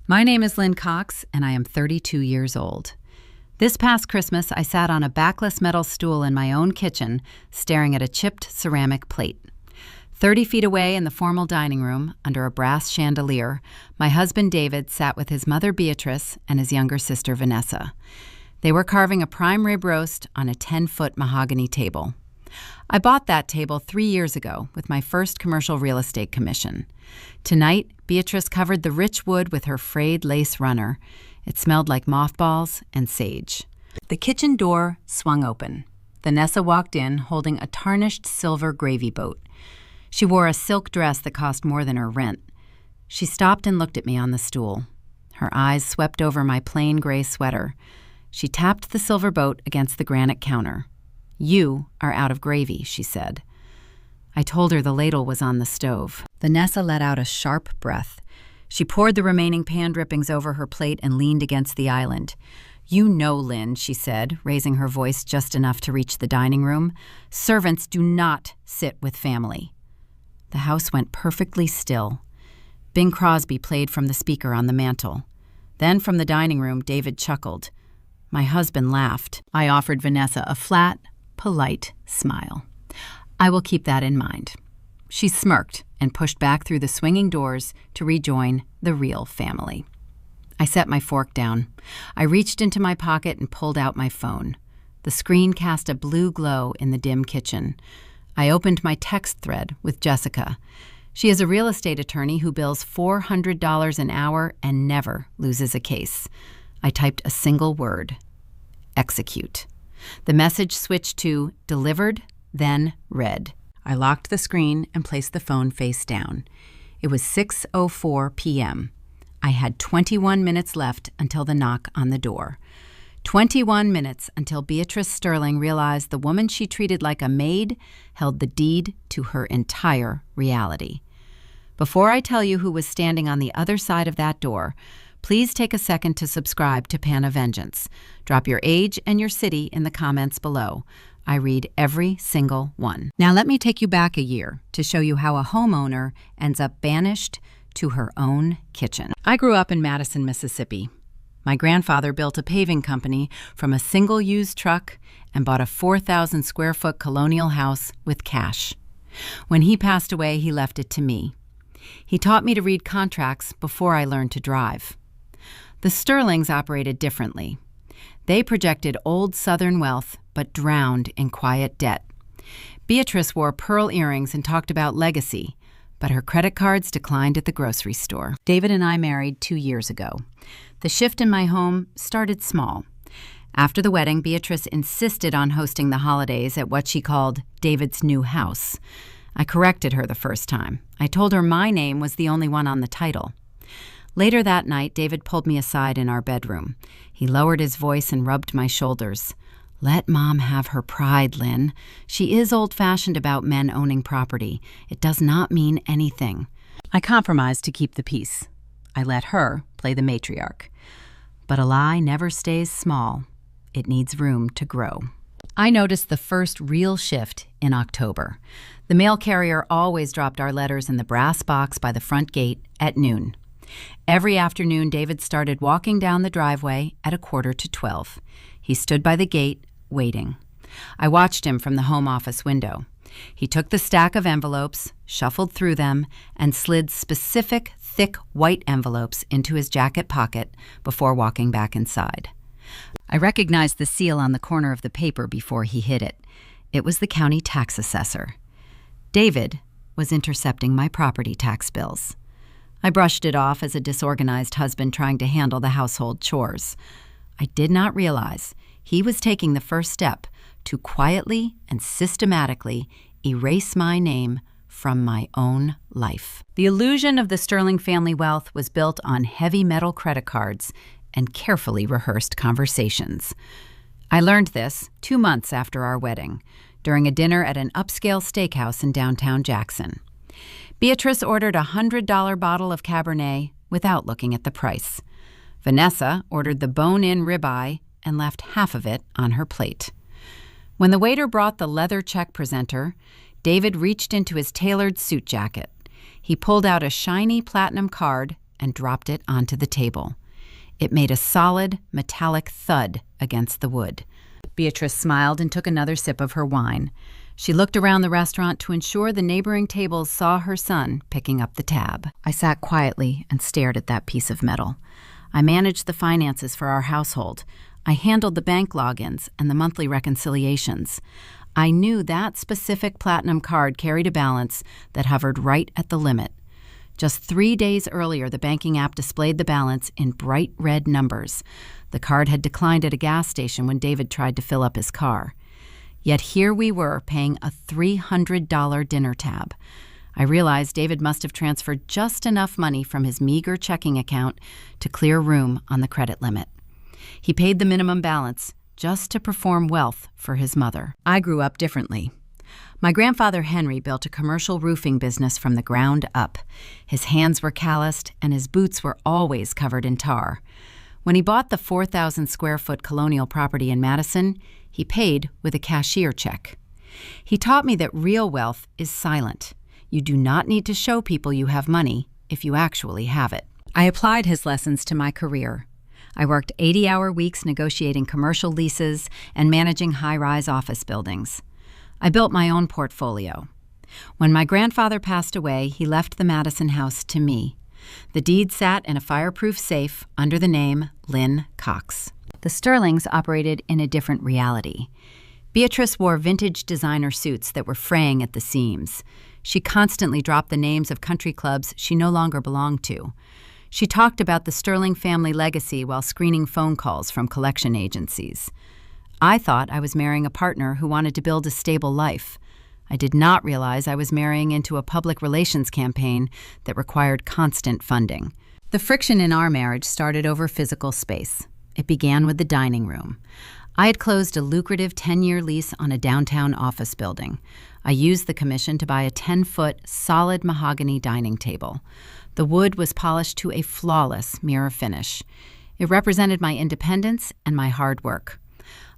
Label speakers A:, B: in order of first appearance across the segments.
A: My name is Lynn Cox, and I am 32 years old. This past Christmas, I sat on a backless metal stool in my own kitchen, staring at a chipped ceramic plate. 30 feet away in the formal dining room, under a brass chandelier, my husband David sat with his mother Beatrice and his younger sister Vanessa. They were carving a prime rib roast on a 10-foot mahogany table. I bought that table 3 years ago with my first commercial real estate commission. Tonight, Beatrice covered the rich wood with her frayed lace runner. It smelled like mothballs and sage. The kitchen door swung open. Vanessa walked in holding a tarnished silver gravy boat. She wore a silk dress that cost more than her rent. She stopped and looked at me on the stool. Her eyes swept over my plain gray sweater. She tapped the silver boat against the granite counter. "You are out of gravy," she said. I told her the ladle was on the stove. Vanessa let out a sharp breath. She poured the remaining pan drippings over her plate and leaned against the island. "You know, Lynn," she said, raising her voice just enough to reach the dining room, "servants do not sit with family." The house went perfectly still. Bing Crosby played from the speaker on the mantel. Then from the dining room, David chuckled. My husband laughed. I offered Vanessa a flat, polite smile. "I will keep that in mind." She smirked and pushed back through the swinging doors to rejoin the real family. I set my fork down. I reached into my pocket and pulled out my phone. The screen cast a blue glow in the dim kitchen. I opened my text thread with Jessica. She is a real estate attorney who bills $400 an hour and never loses a case. I typed a single word: execute. The message switched to delivered, then read. I locked the screen and placed the phone face down. It was 6:04 p.m. I had 21 minutes left until the knock on the door. 21 minutes until Beatrice Sterling realized the woman she treated like a maid held the deed to her entire reality. Before I tell you who was standing on the other side of that door, please take a second to subscribe to Pan of Vengeance. Drop your age and your city in the comments below. I read every single one. Now let me take you back a year to show you how a homeowner ends up banished to her own kitchen. I grew up in Madison, Mississippi. My grandfather built a paving company from a single used truck and bought a 4,000 square foot colonial house with cash. When he passed away, he left it to me. He taught me to read contracts before I learned to drive. The Sterlings operated differently. They projected old Southern wealth, but drowned in quiet debt. Beatrice wore pearl earrings and talked about legacy, but her credit cards declined at the grocery store. David and I married 2 years ago. The shift in my home started small. After the wedding, Beatrice insisted on hosting the holidays at what she called David's new house. I corrected her the first time. I told her my name was the only one on the title. Later that night, David pulled me aside in our bedroom. He lowered his voice and rubbed my shoulders. "Let Mom have her pride, Lynn. She is old-fashioned about men owning property. It does not mean anything." I compromised to keep the peace. I let her play the matriarch. But a lie never stays small. It needs room to grow. I noticed the first real shift in October. The mail carrier always dropped our letters in the brass box by the front gate at noon. Every afternoon, David started walking down the driveway at 11:45. He stood by the gate, waiting. I watched him from the home office window. He took the stack of envelopes, shuffled through them, and slid specific, thick white envelopes into his jacket pocket before walking back inside. I recognized the seal on the corner of the paper before he hid it. It was the county tax assessor. David was intercepting my property tax bills. I brushed it off as a disorganized husband trying to handle the household chores. I did not realize he was taking the first step to quietly and systematically erase my name from my own life. The illusion of the Sterling family wealth was built on heavy metal credit cards and carefully rehearsed conversations. I learned this 2 months after our wedding, during a dinner at an upscale steakhouse in downtown Jackson. Beatrice ordered a $100 bottle of Cabernet without looking at the price. Vanessa ordered the bone-in ribeye and left half of it on her plate. When the waiter brought the leather check presenter, David reached into his tailored suit jacket. He pulled out a shiny platinum card and dropped it onto the table. It made a solid, metallic thud against the wood. Beatrice smiled and took another sip of her wine. She looked around the restaurant to ensure the neighboring tables saw her son picking up the tab. I sat quietly and stared at that piece of metal. I managed the finances for our household. I handled the bank logins and the monthly reconciliations. I knew that specific platinum card carried a balance that hovered right at the limit. Just 3 days earlier, the banking app displayed the balance in bright red numbers. The card had declined at a gas station when David tried to fill up his car. Yet here we were, paying a $300 dinner tab. I realized David must have transferred just enough money from his meager checking account to clear room on the credit limit. He paid the minimum balance just to perform wealth for his mother. I grew up differently. My grandfather Henry built a commercial roofing business from the ground up. His hands were calloused and his boots were always covered in tar. When he bought the 4,000 square foot colonial property in Madison, he paid with a cashier check. He taught me that real wealth is silent. You do not need to show people you have money if you actually have it. I applied his lessons to my career. I worked 80-hour weeks negotiating commercial leases and managing high-rise office buildings. I built my own portfolio. When my grandfather passed away, he left the Madison house to me. The deed sat in a fireproof safe under the name Lynn Cox. The Sterlings operated in a different reality. Beatrice wore vintage designer suits that were fraying at the seams. She constantly dropped the names of country clubs she no longer belonged to. She talked about the Sterling family legacy while screening phone calls from collection agencies. I thought I was marrying a partner who wanted to build a stable life. I did not realize I was marrying into a public relations campaign that required constant funding. The friction in our marriage started over physical space. It began with the dining room. I had closed a lucrative 10-year lease on a downtown office building. I used the commission to buy a 10-foot, solid mahogany dining table. The wood was polished to a flawless mirror finish. It represented my independence and my hard work.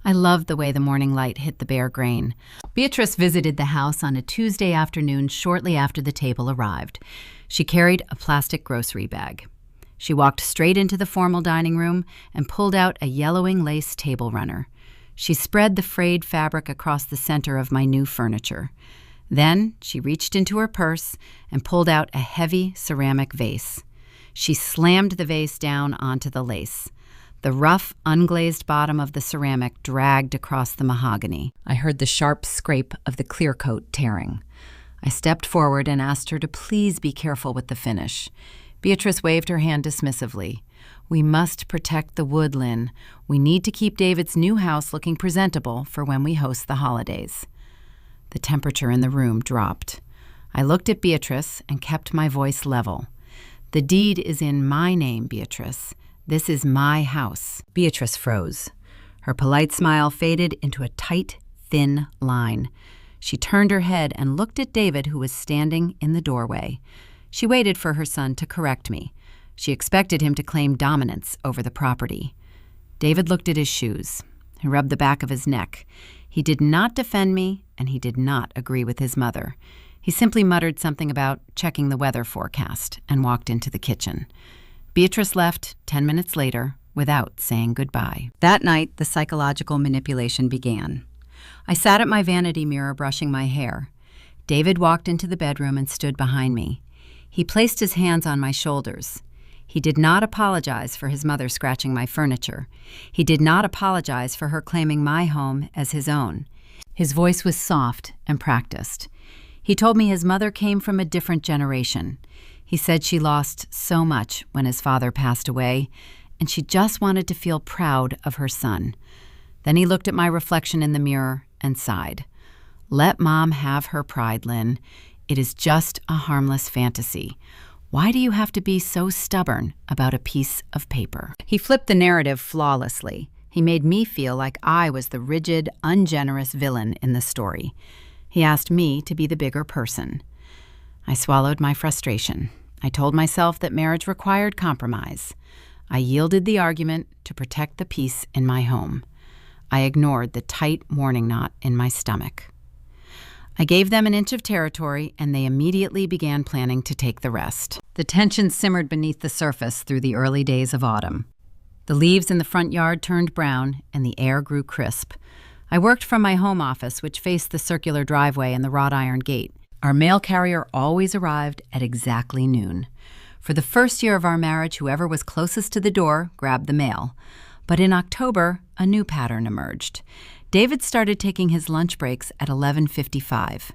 A: I loved the way the morning light hit the bare grain. Beatrice visited the house on a Tuesday afternoon shortly after the table arrived. She carried a plastic grocery bag. She walked straight into the formal dining room and pulled out a yellowing lace table runner. She spread the frayed fabric across the center of my new furniture. Then she reached into her purse and pulled out a heavy ceramic vase. She slammed the vase down onto the lace. The rough, unglazed bottom of the ceramic dragged across the mahogany. I heard the sharp scrape of the clear coat tearing. I stepped forward and asked her to please be careful with the finish. Beatrice waved her hand dismissively. "We must protect the wood, Lynn. We need to keep David's new house looking presentable for when we host the holidays." The temperature in the room dropped. I looked at Beatrice and kept my voice level. "The deed is in my name, Beatrice. This is my house." Beatrice froze. Her polite smile faded into a tight, thin line. She turned her head and looked at David, who was standing in the doorway. She waited for her son to correct me. She expected him to claim dominance over the property. David looked at his shoes. He rubbed the back of his neck. He did not defend me, and he did not agree with his mother. He simply muttered something about checking the weather forecast and walked into the kitchen. Beatrice left 10 minutes later without saying goodbye. That night, the psychological manipulation began. I sat at my vanity mirror brushing my hair. David walked into the bedroom and stood behind me. He placed his hands on my shoulders. He did not apologize for his mother scratching my furniture. He did not apologize for her claiming my home as his own. His voice was soft and practiced. He told me his mother came from a different generation. He said she lost so much when his father passed away, and she just wanted to feel proud of her son. Then he looked at my reflection in the mirror and sighed. "Let Mom have her pride, Lynn. It is just a harmless fantasy. Why do you have to be so stubborn about a piece of paper?" He flipped the narrative flawlessly. He made me feel like I was the rigid, ungenerous villain in the story. He asked me to be the bigger person. I swallowed my frustration. I told myself that marriage required compromise. I yielded the argument to protect the peace in my home. I ignored the tight warning knot in my stomach. I gave them an inch of territory, and they immediately began planning to take the rest. The tension simmered beneath the surface through the early days of autumn. The leaves in the front yard turned brown, and the air grew crisp. I worked from my home office, which faced the circular driveway and the wrought iron gate. Our mail carrier always arrived at exactly noon. For the first year of our marriage, whoever was closest to the door grabbed the mail. But in October, a new pattern emerged. David started taking his lunch breaks at 11:55.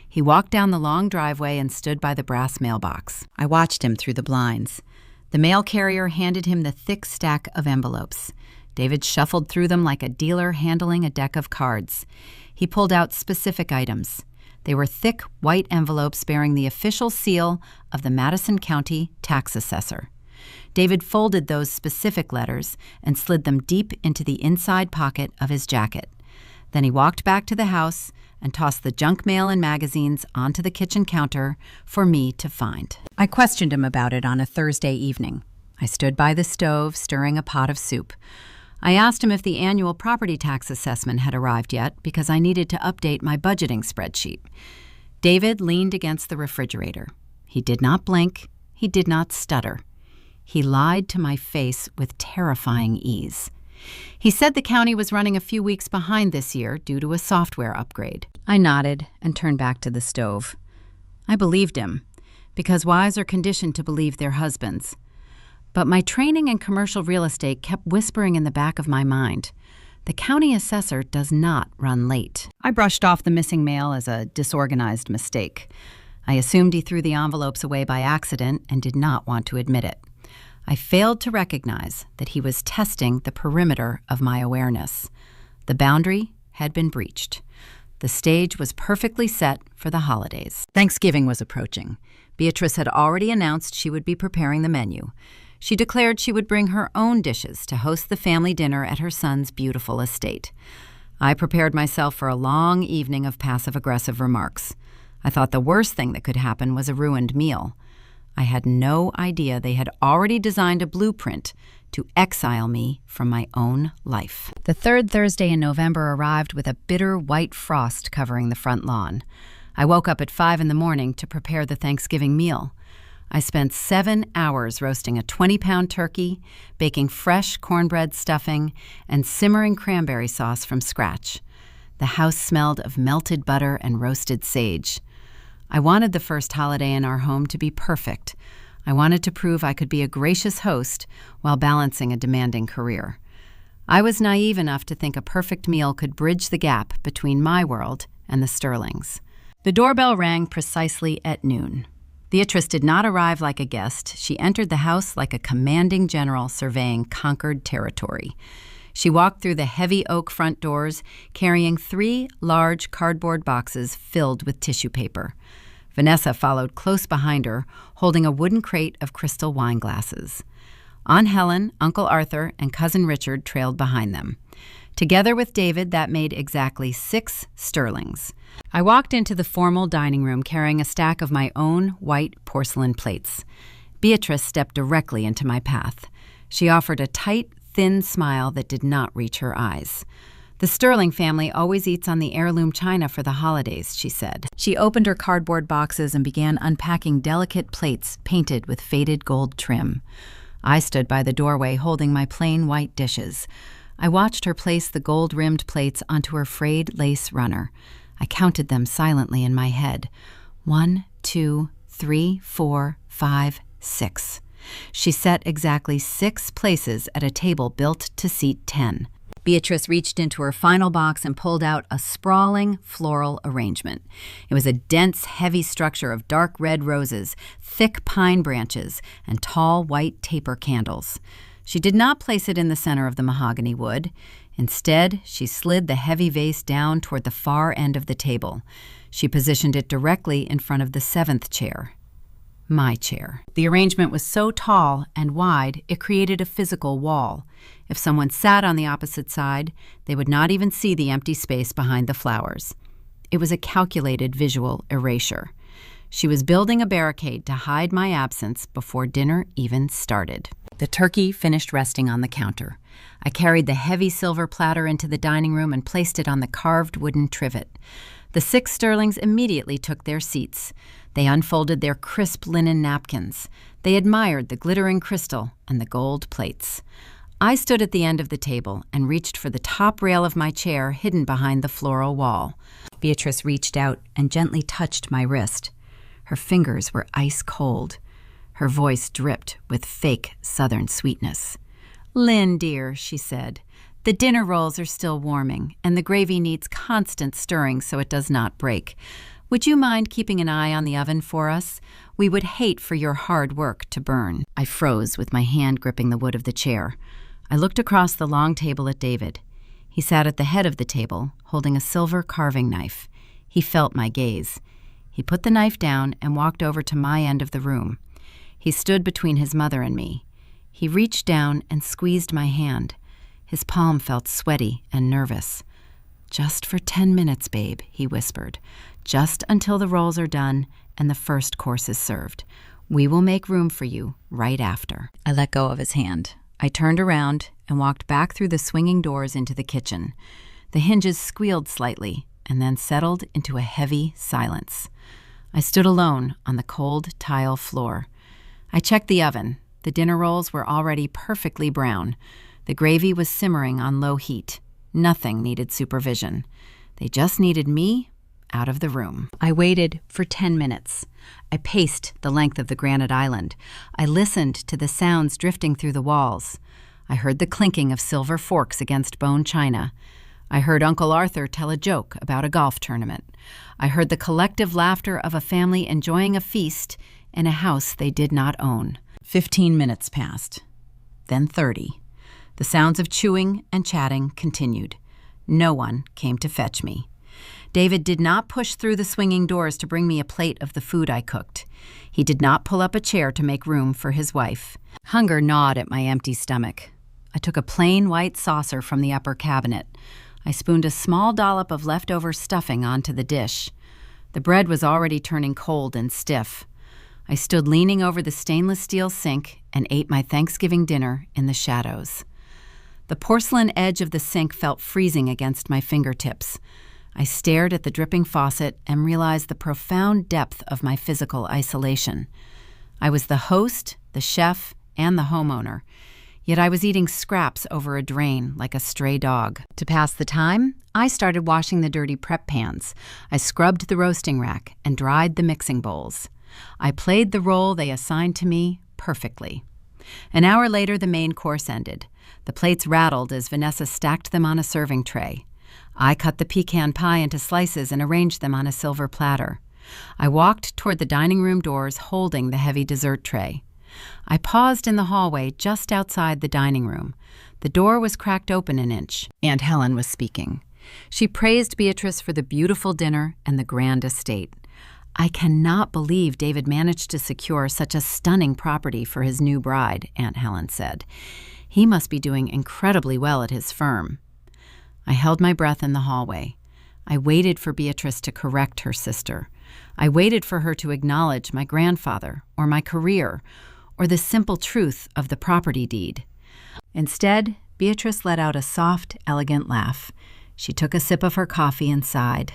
A: He walked down the long driveway and stood by the brass mailbox. I watched him through the blinds. The mail carrier handed him the thick stack of envelopes. David shuffled through them like a dealer handling a deck of cards. He pulled out specific items. They were thick, white envelopes bearing the official seal of the Madison County tax assessor. David folded those specific letters and slid them deep into the inside pocket of his jacket. Then he walked back to the house and tossed the junk mail and magazines onto the kitchen counter for me to find. I questioned him about it on a Thursday evening. I stood by the stove, stirring a pot of soup. I asked him if the annual property tax assessment had arrived yet because I needed to update my budgeting spreadsheet. David leaned against the refrigerator. He did not blink. He did not stutter. He lied to my face with terrifying ease. He said the county was running a few weeks behind this year due to a software upgrade. I nodded and turned back to the stove. I believed him, because wives are conditioned to believe their husbands. But my training in commercial real estate kept whispering in the back of my mind, the county assessor does not run late. I brushed off the missing mail as a disorganized mistake. I assumed he threw the envelopes away by accident and did not want to admit it. I failed to recognize that he was testing the perimeter of my awareness. The boundary had been breached. The stage was perfectly set for the holidays. Thanksgiving was approaching. Beatrice had already announced she would be preparing the menu. She declared she would bring her own dishes to host the family dinner at her son's beautiful estate. I prepared myself for a long evening of passive-aggressive remarks. I thought the worst thing that could happen was a ruined meal. I had no idea they had already designed a blueprint to exile me from my own life. The third Thursday in November arrived with a bitter white frost covering the front lawn. I woke up at 5 a.m. to prepare the Thanksgiving meal. I spent 7 hours roasting a 20-pound turkey, baking fresh cornbread stuffing, and simmering cranberry sauce from scratch. The house smelled of melted butter and roasted sage. I wanted the first holiday in our home to be perfect. I wanted to prove I could be a gracious host while balancing a demanding career. I was naive enough to think a perfect meal could bridge the gap between my world and the Sterlings. The doorbell rang precisely at noon. Beatrice did not arrive like a guest. She entered the house like a commanding general surveying conquered territory. She walked through the heavy oak front doors, carrying 3 large cardboard boxes filled with tissue paper. Vanessa followed close behind her, holding a wooden crate of crystal wine glasses. Aunt Helen, Uncle Arthur, and Cousin Richard trailed behind them. Together with David, that made exactly 6 Sterlings. I walked into the formal dining room carrying a stack of my own white porcelain plates. Beatrice stepped directly into my path. She offered a tight, thin smile that did not reach her eyes. The Sterling family always eats on the heirloom china for the holidays, she said. She opened her cardboard boxes and began unpacking delicate plates painted with faded gold trim. I stood by the doorway holding my plain white dishes. I watched her place the gold-rimmed plates onto her frayed lace runner. I counted them silently in my head. 1, 2, 3, 4, 5, 6. She set exactly 6 places at a table built to seat 10. Beatrice reached into her final box and pulled out a sprawling floral arrangement. It was a dense, heavy structure of dark red roses, thick pine branches, and tall white taper candles. She did not place it in the center of the mahogany wood. Instead, she slid the heavy vase down toward the far end of the table. She positioned it directly in front of the 7th chair. My chair. The arrangement was so tall and wide, it created a physical wall. If someone sat on the opposite side, they would not even see the empty space behind the flowers. It was a calculated visual erasure. She was building a barricade to hide my absence before dinner even started. The turkey finished resting on the counter. I carried the heavy silver platter into the dining room and placed it on the carved wooden trivet. The The 6 Sterlings immediately took their seats. They unfolded their crisp linen napkins. They admired the glittering crystal and the gold plates. I stood at the end of the table and reached for the top rail of my chair hidden behind the floral wall. Beatrice reached out and gently touched my wrist. Her fingers were ice cold. Her voice dripped with fake Southern sweetness. "Lynn, dear," she said, "the dinner rolls are still warming, and the gravy needs constant stirring so it does not break. Would you mind keeping an eye on the oven for us? We would hate for your hard work to burn." I froze with my hand gripping the wood of the chair. I looked across the long table at David. He sat at the head of the table, holding a silver carving knife. He felt my gaze. He put the knife down and walked over to my end of the room. He stood between his mother and me. He reached down and squeezed my hand. His palm felt sweaty and nervous. "Just for 10 minutes, babe," he whispered. "Just until the rolls are done and the first course is served. We will make room for you right after." I let go of his hand. I turned around and walked back through the swinging doors into the kitchen. The hinges squealed slightly and then settled into a heavy silence. I stood alone on the cold tile floor. I checked the oven. The dinner rolls were already perfectly brown. The gravy was simmering on low heat. Nothing needed supervision. They just needed me out of the room. I waited for 10 minutes. I paced the length of the granite island. I listened to the sounds drifting through the walls. I heard the clinking of silver forks against bone china. I heard Uncle Arthur tell a joke about a golf tournament. I heard the collective laughter of a family enjoying a feast in a house they did not own. 15 minutes passed, then 30. The sounds of chewing and chatting continued. No one came to fetch me. David did not push through the swinging doors to bring me a plate of the food I cooked. He did not pull up a chair to make room for his wife. Hunger gnawed at my empty stomach. I took a plain white saucer from the upper cabinet. I spooned a small dollop of leftover stuffing onto the dish. The bread was already turning cold and stiff. I stood leaning over the stainless steel sink and ate my Thanksgiving dinner in the shadows. The porcelain edge of the sink felt freezing against my fingertips. I stared at the dripping faucet and realized the profound depth of my physical isolation. I was the host, the chef, and the homeowner, yet I was eating scraps over a drain like a stray dog. To pass the time, I started washing the dirty prep pans. I scrubbed the roasting rack and dried the mixing bowls. I played the role they assigned to me perfectly. An hour later, the main course ended. The plates rattled as Vanessa stacked them on a serving tray. I cut the pecan pie into slices and arranged them on a silver platter. I walked toward the dining room doors holding the heavy dessert tray. I paused in the hallway just outside the dining room. The door was cracked open an inch. Aunt Helen was speaking. She praised Beatrice for the beautiful dinner and the grand estate. "I cannot believe David managed to secure such a stunning property for his new bride," Aunt Helen said. "He must be doing incredibly well at his firm." I held my breath in the hallway. I waited for Beatrice to correct her sister. I waited for her to acknowledge my grandfather or my career or the simple truth of the property deed. Instead, Beatrice let out a soft, elegant laugh. She took a sip of her coffee and sighed.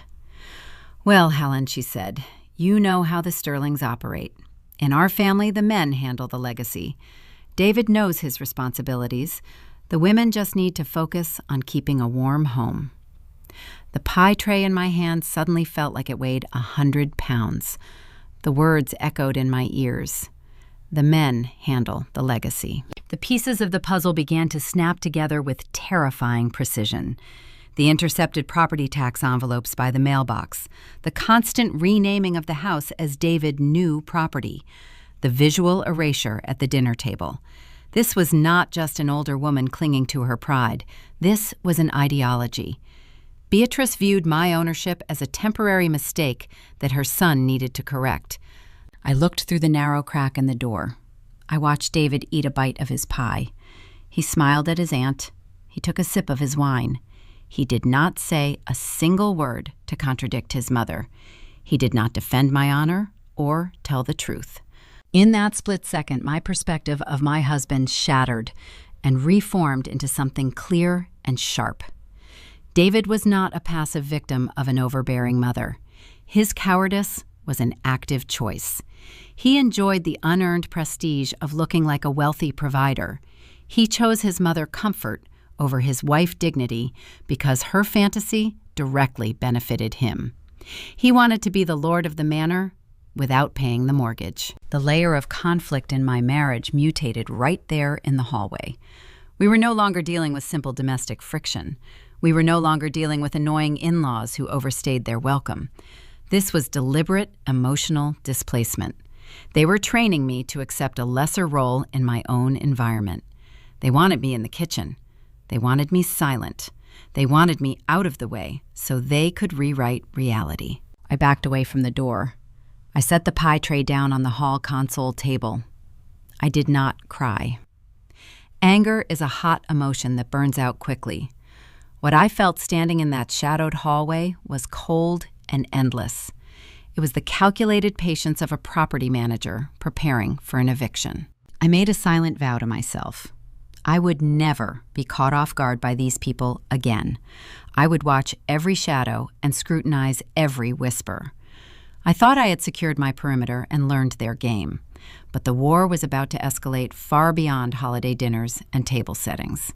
A: "Well, Helen," she said, "you know how the Sterlings operate. In our family, the men handle the legacy. David knows his responsibilities. The women just need to focus on keeping a warm home." The pie tray in my hand suddenly felt like it weighed 100 pounds. The words echoed in my ears. The men handle the legacy. The pieces of the puzzle began to snap together with terrifying precision. The intercepted property tax envelopes by the mailbox, the constant renaming of the house as David Knew Property, the visual erasure at the dinner table. This was not just an older woman clinging to her pride. This was an ideology. Beatrice viewed my ownership as a temporary mistake that her son needed to correct. I looked through the narrow crack in the door. I watched David eat a bite of his pie. He smiled at his aunt. He took a sip of his wine. He did not say a single word to contradict his mother. He did not defend my honor or tell the truth. In that split second, my perspective of my husband shattered and reformed into something clear and sharp. David was not a passive victim of an overbearing mother. His cowardice was an active choice. He enjoyed the unearned prestige of looking like a wealthy provider. He chose his mother comfort over his wife dignity because her fantasy directly benefited him. He wanted to be the lord of the manor without paying the mortgage. The layer of conflict in my marriage mutated right there in the hallway. We were no longer dealing with simple domestic friction. We were no longer dealing with annoying in-laws who overstayed their welcome. This was deliberate emotional displacement. They were training me to accept a lesser role in my own environment. They wanted me in the kitchen. They wanted me silent. They wanted me out of the way so they could rewrite reality. I backed away from the door. I set the pie tray down on the hall console table. I did not cry. Anger is a hot emotion that burns out quickly. What I felt standing in that shadowed hallway was cold and endless. It was the calculated patience of a property manager preparing for an eviction. I made a silent vow to myself. I would never be caught off guard by these people again. I would watch every shadow and scrutinize every whisper. I thought I had secured my perimeter and learned their game, but the war was about to escalate far beyond holiday dinners and table settings.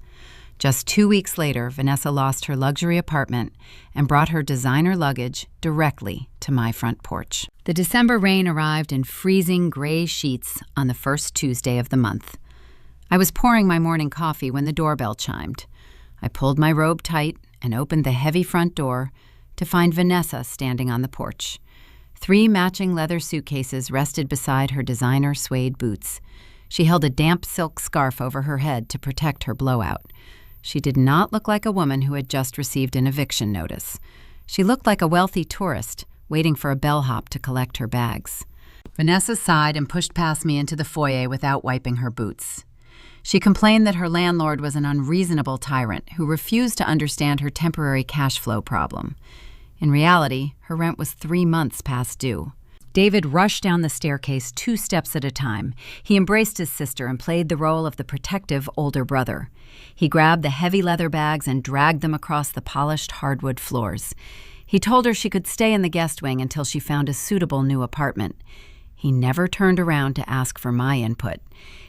A: Just 2 weeks later, Vanessa lost her luxury apartment and brought her designer luggage directly to my front porch. The December rain arrived in freezing gray sheets on the first Tuesday of the month. I was pouring my morning coffee when the doorbell chimed. I pulled my robe tight and opened the heavy front door to find Vanessa standing on the porch. 3 matching leather suitcases rested beside her designer suede boots. She held a damp silk scarf over her head to protect her blowout. She did not look like a woman who had just received an eviction notice. She looked like a wealthy tourist waiting for a bellhop to collect her bags. Vanessa sighed and pushed past me into the foyer without wiping her boots. She complained that her landlord was an unreasonable tyrant who refused to understand her temporary cash flow problem. In reality, her rent was 3 months past due. David rushed down the staircase 2 steps at a time. He embraced his sister and played the role of the protective older brother. He grabbed the heavy leather bags and dragged them across the polished hardwood floors. He told her she could stay in the guest wing until she found a suitable new apartment. He never turned around to ask for my input.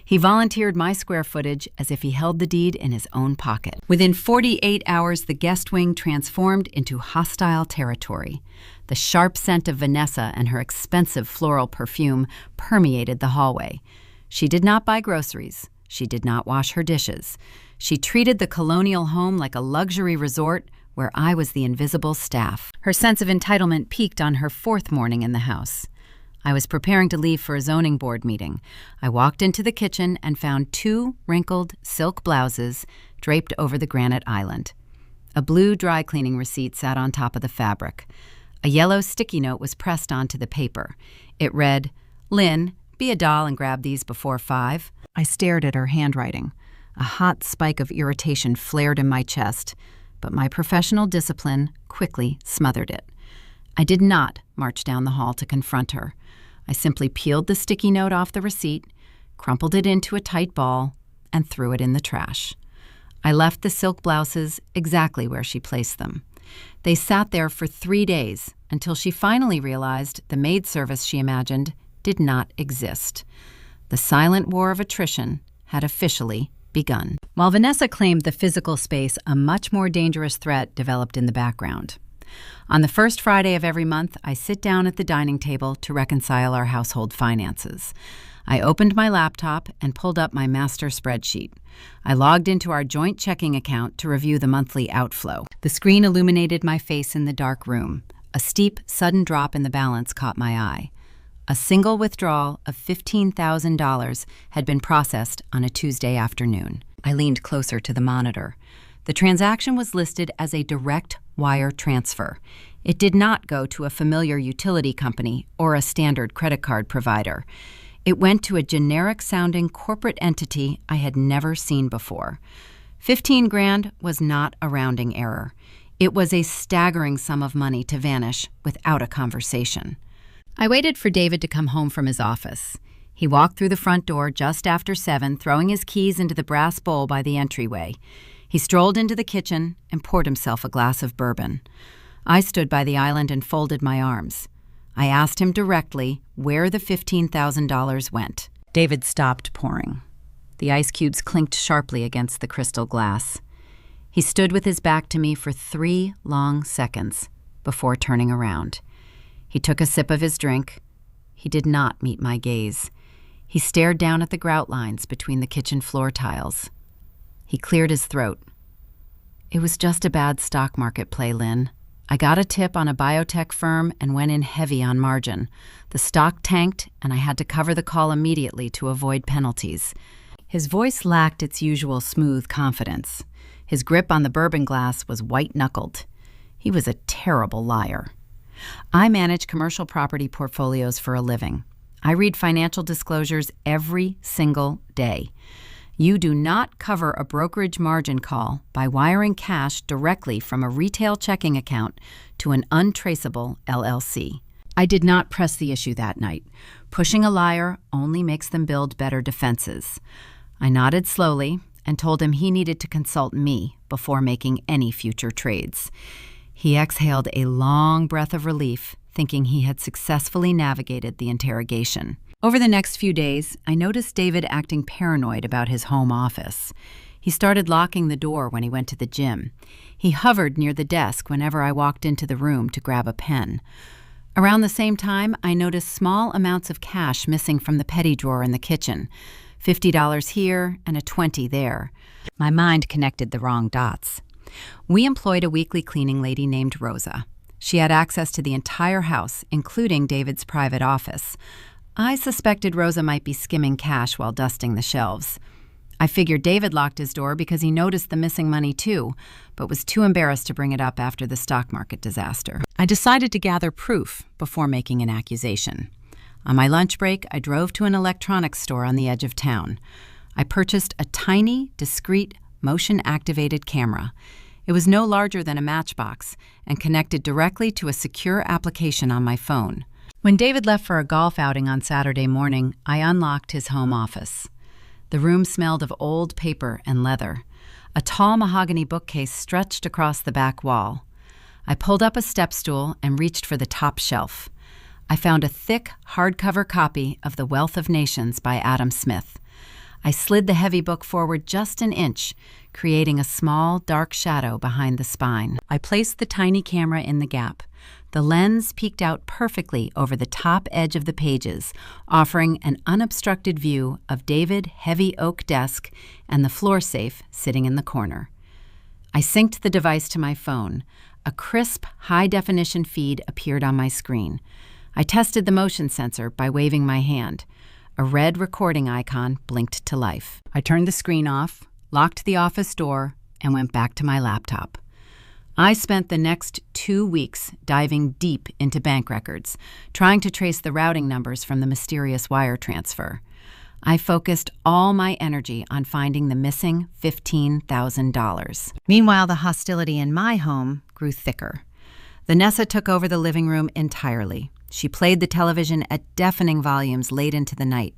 A: He volunteered my square footage as if he held the deed in his own pocket. Within 48 hours, the guest wing transformed into hostile territory. The sharp scent of Vanessa and her expensive floral perfume permeated the hallway. She did not buy groceries. She did not wash her dishes. She treated the colonial home like a luxury resort where I was the invisible staff. Her sense of entitlement peaked on her 4th morning in the house. I was preparing to leave for a zoning board meeting. I walked into the kitchen and found 2 wrinkled silk blouses draped over the granite island. A blue dry cleaning receipt sat on top of the fabric. A yellow sticky note was pressed onto the paper. It read, "Lynn, be a doll and grab these before 5. I stared at her handwriting. A hot spike of irritation flared in my chest, but my professional discipline quickly smothered it. I did not march down the hall to confront her. I simply peeled the sticky note off the receipt, crumpled it into a tight ball, and threw it in the trash. I left the silk blouses exactly where she placed them. They sat there for 3 days until she finally realized the maid service she imagined did not exist. The silent war of attrition had officially begun. While Vanessa claimed the physical space, a much more dangerous threat developed in the background. On the first Friday of every month, I sit down at the dining table to reconcile our household finances. I opened my laptop and pulled up my master spreadsheet. I logged into our joint checking account to review the monthly outflow. The screen illuminated my face in the dark room. A steep, sudden drop in the balance caught my eye. A single withdrawal of $15,000 had been processed on a Tuesday afternoon. I leaned closer to the monitor. The transaction was listed as a direct wire transfer. It did not go to a familiar utility company or a standard credit card provider. It went to a generic-sounding corporate entity I had never seen before. $15,000 was not a rounding error. It was a staggering sum of money to vanish without a conversation. I waited for David to come home from his office. He walked through the front door just after 7, throwing his keys into the brass bowl by the entryway. He strolled into the kitchen and poured himself a glass of bourbon. I stood by the island and folded my arms. I asked him directly where the $15,000 went. David stopped pouring. The ice cubes clinked sharply against the crystal glass. He stood with his back to me for 3 long seconds before turning around. He took a sip of his drink. He did not meet my gaze. He stared down at the grout lines between the kitchen floor tiles. He cleared his throat. "It was just a bad stock market play, Lynn. I got a tip on a biotech firm and went in heavy on margin. The stock tanked, and I had to cover the call immediately to avoid penalties." His voice lacked its usual smooth confidence. His grip on the bourbon glass was white-knuckled. He was a terrible liar. I manage commercial property portfolios for a living. I read financial disclosures every single day. You do not cover a brokerage margin call by wiring cash directly from a retail checking account to an untraceable LLC. I did not press the issue that night. Pushing a liar only makes them build better defenses. I nodded slowly and told him he needed to consult me before making any future trades. He exhaled a long breath of relief, thinking he had successfully navigated the interrogation. Over the next few days, I noticed David acting paranoid about his home office. He started locking the door when he went to the gym. He hovered near the desk whenever I walked into the room to grab a pen. Around the same time, I noticed small amounts of cash missing from the petty drawer in the kitchen. $50 here and a $20 there. My mind connected the wrong dots. We employed a weekly cleaning lady named Rosa. She had access to the entire house, including David's private office. I suspected Rosa might be skimming cash while dusting the shelves. I figured David locked his door because he noticed the missing money too, but was too embarrassed to bring it up after the stock market disaster. I decided to gather proof before making an accusation. On my lunch break, I drove to an electronics store on the edge of town. I purchased a tiny, discreet, motion-activated camera. It was no larger than a matchbox and connected directly to a secure application on my phone. When David left for a golf outing on Saturday morning, I unlocked his home office. The room smelled of old paper and leather. A tall mahogany bookcase stretched across the back wall. I pulled up a step stool and reached for the top shelf. I found a thick, hardcover copy of The Wealth of Nations by Adam Smith. I slid the heavy book forward just an inch, creating a small, dark shadow behind the spine. I placed the tiny camera in the gap. The lens peeked out perfectly over the top edge of the pages, offering an unobstructed view of David's heavy oak desk and the floor safe sitting in the corner. I synced the device to my phone. A crisp, high-definition feed appeared on my screen. I tested the motion sensor by waving my hand. A red recording icon blinked to life. I turned the screen off, locked the office door, and went back to my laptop. I spent the next 2 weeks diving deep into bank records, trying to trace the routing numbers from the mysterious wire transfer. I focused all my energy on finding the missing $15,000. Meanwhile, the hostility in my home grew thicker. Vanessa took over the living room entirely. She played the television at deafening volumes late into the night.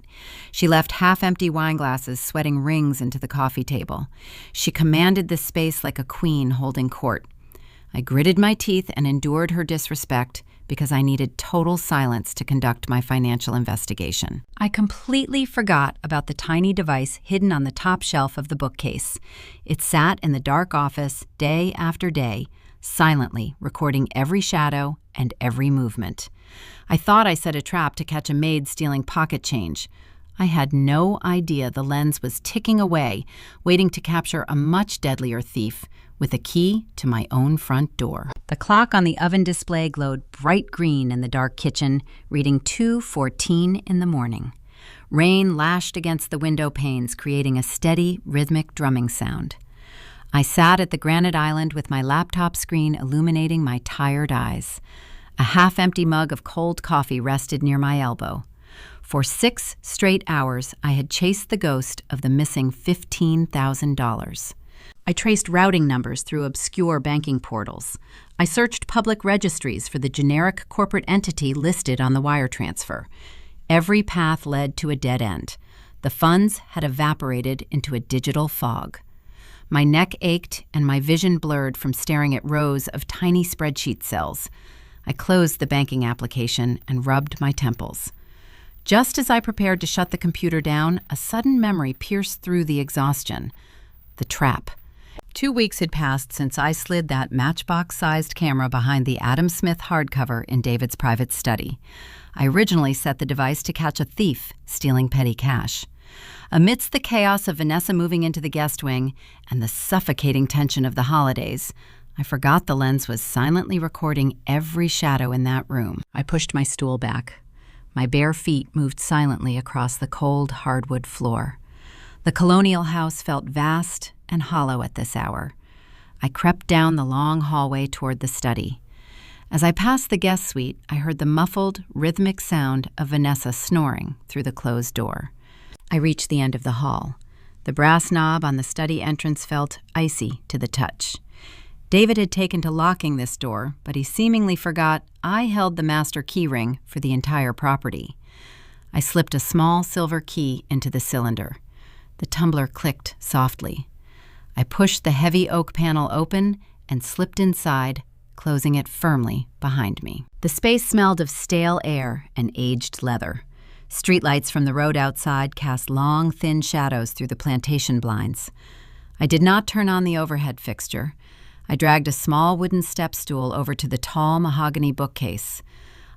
A: She left half-empty wine glasses sweating rings into the coffee table. She commanded the space like a queen holding court. I gritted my teeth and endured her disrespect because I needed total silence to conduct my financial investigation. I completely forgot about the tiny device hidden on the top shelf of the bookcase. It sat in the dark office day after day, silently recording every shadow and every movement. I thought I set a trap to catch a maid stealing pocket change. I had no idea the lens was ticking away, waiting to capture a much deadlier thief with a key to my own front door. The clock on the oven display glowed bright green in the dark kitchen, reading 2:14 in the morning. Rain lashed against the window panes, creating a steady, rhythmic drumming sound. I sat at the granite island with my laptop screen illuminating my tired eyes. A half-empty mug of cold coffee rested near my elbow. For 6 straight hours, I had chased the ghost of the missing $15,000. I traced routing numbers through obscure banking portals. I searched public registries for the generic corporate entity listed on the wire transfer. Every path led to a dead end. The funds had evaporated into a digital fog. My neck ached and my vision blurred from staring at rows of tiny spreadsheet cells. I closed the banking application and rubbed my temples. Just as I prepared to shut the computer down, a sudden memory pierced through the exhaustion. The trap. 2 weeks had passed since I slid that matchbox-sized camera behind the Adam Smith hardcover in David's private study. I originally set the device to catch a thief stealing petty cash. Amidst the chaos of Vanessa moving into the guest wing and the suffocating tension of the holidays, I forgot the lens was silently recording every shadow in that room. I pushed my stool back. My bare feet moved silently across the cold hardwood floor. The colonial house felt vast and hollow at this hour. I crept down the long hallway toward the study. As I passed the guest suite, I heard the muffled, rhythmic sound of Vanessa snoring through the closed door. I reached the end of the hall. The brass knob on the study entrance felt icy to the touch. David had taken to locking this door, but he seemingly forgot I held the master key ring for the entire property. I slipped a small silver key into the cylinder. The tumbler clicked softly. I pushed the heavy oak panel open and slipped inside, closing it firmly behind me. The space smelled of stale air and aged leather. Streetlights from the road outside cast long, thin shadows through the plantation blinds. I did not turn on the overhead fixture. I dragged a small wooden step stool over to the tall mahogany bookcase.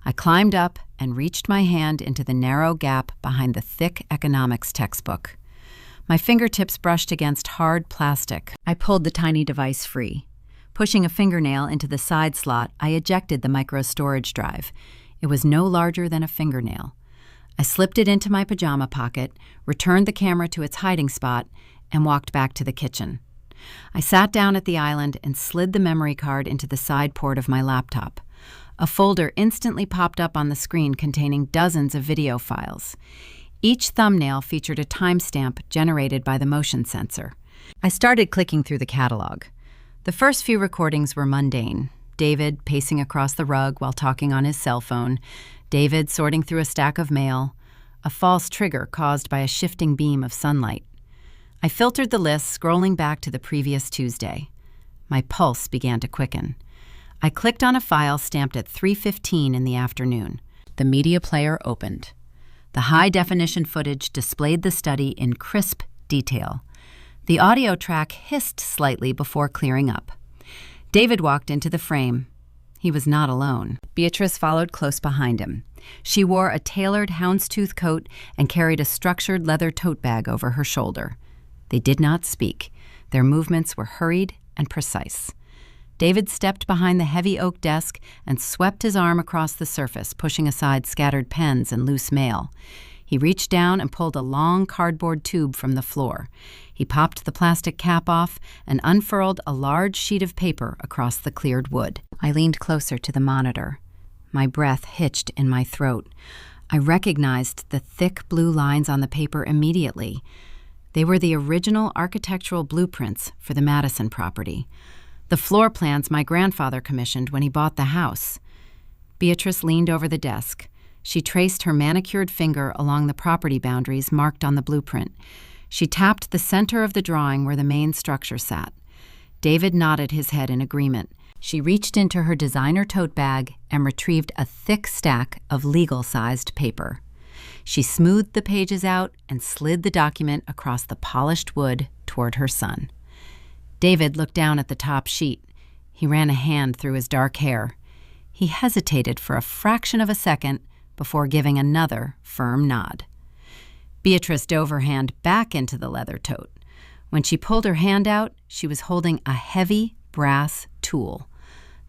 A: I climbed up and reached my hand into the narrow gap behind the thick economics textbook. My fingertips brushed against hard plastic. I pulled the tiny device free. Pushing a fingernail into the side slot, I ejected the micro storage drive. It was no larger than a fingernail. I slipped it into my pajama pocket, returned the camera to its hiding spot, and walked back to the kitchen. I sat down at the island and slid the memory card into the side port of my laptop. A folder instantly popped up on the screen containing dozens of video files. Each thumbnail featured a timestamp generated by the motion sensor. I started clicking through the catalog. The first few recordings were mundane. David pacing across the rug while talking on his cell phone, David sorting through a stack of mail, a false trigger caused by a shifting beam of sunlight. I filtered the list, scrolling back to the previous Tuesday. My pulse began to quicken. I clicked on a file stamped at 3:15 in the afternoon. The media player opened. The high-definition footage displayed the study in crisp detail. The audio track hissed slightly before clearing up. David walked into the frame. He was not alone. Beatrice followed close behind him. She wore a tailored houndstooth coat and carried a structured leather tote bag over her shoulder. They did not speak. Their movements were hurried and precise. David stepped behind the heavy oak desk and swept his arm across the surface, pushing aside scattered pens and loose mail. He reached down and pulled a long cardboard tube from the floor. He popped the plastic cap off and unfurled a large sheet of paper across the cleared wood. I leaned closer to the monitor. My breath hitched in my throat. I recognized the thick blue lines on the paper immediately. They were the original architectural blueprints for the Madison property. The floor plans my grandfather commissioned when he bought the house. Beatrice leaned over the desk. She traced her manicured finger along the property boundaries marked on the blueprint. She tapped the center of the drawing where the main structure sat. David nodded his head in agreement. She reached into her designer tote bag and retrieved a thick stack of legal-sized paper. She smoothed the pages out and slid the document across the polished wood toward her son. David looked down at the top sheet. He ran a hand through his dark hair. He hesitated for a fraction of a second before giving another firm nod. Beatrice dove her hand back into the leather tote. When she pulled her hand out, she was holding a heavy brass tool.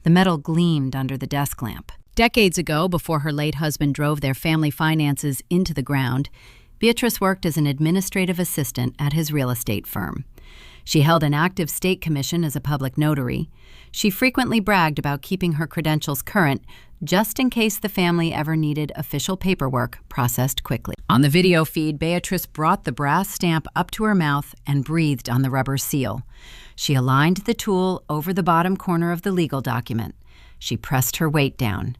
A: The metal gleamed under the desk lamp. Decades ago, before her late husband drove their family finances into the ground, Beatrice worked as an administrative assistant at his real estate firm. She held an active state commission as a public notary. She frequently bragged about keeping her credentials current just in case the family ever needed official paperwork processed quickly. On the video feed, Beatrice brought the brass stamp up to her mouth and breathed on the rubber seal. She aligned the tool over the bottom corner of the legal document. She pressed her weight down.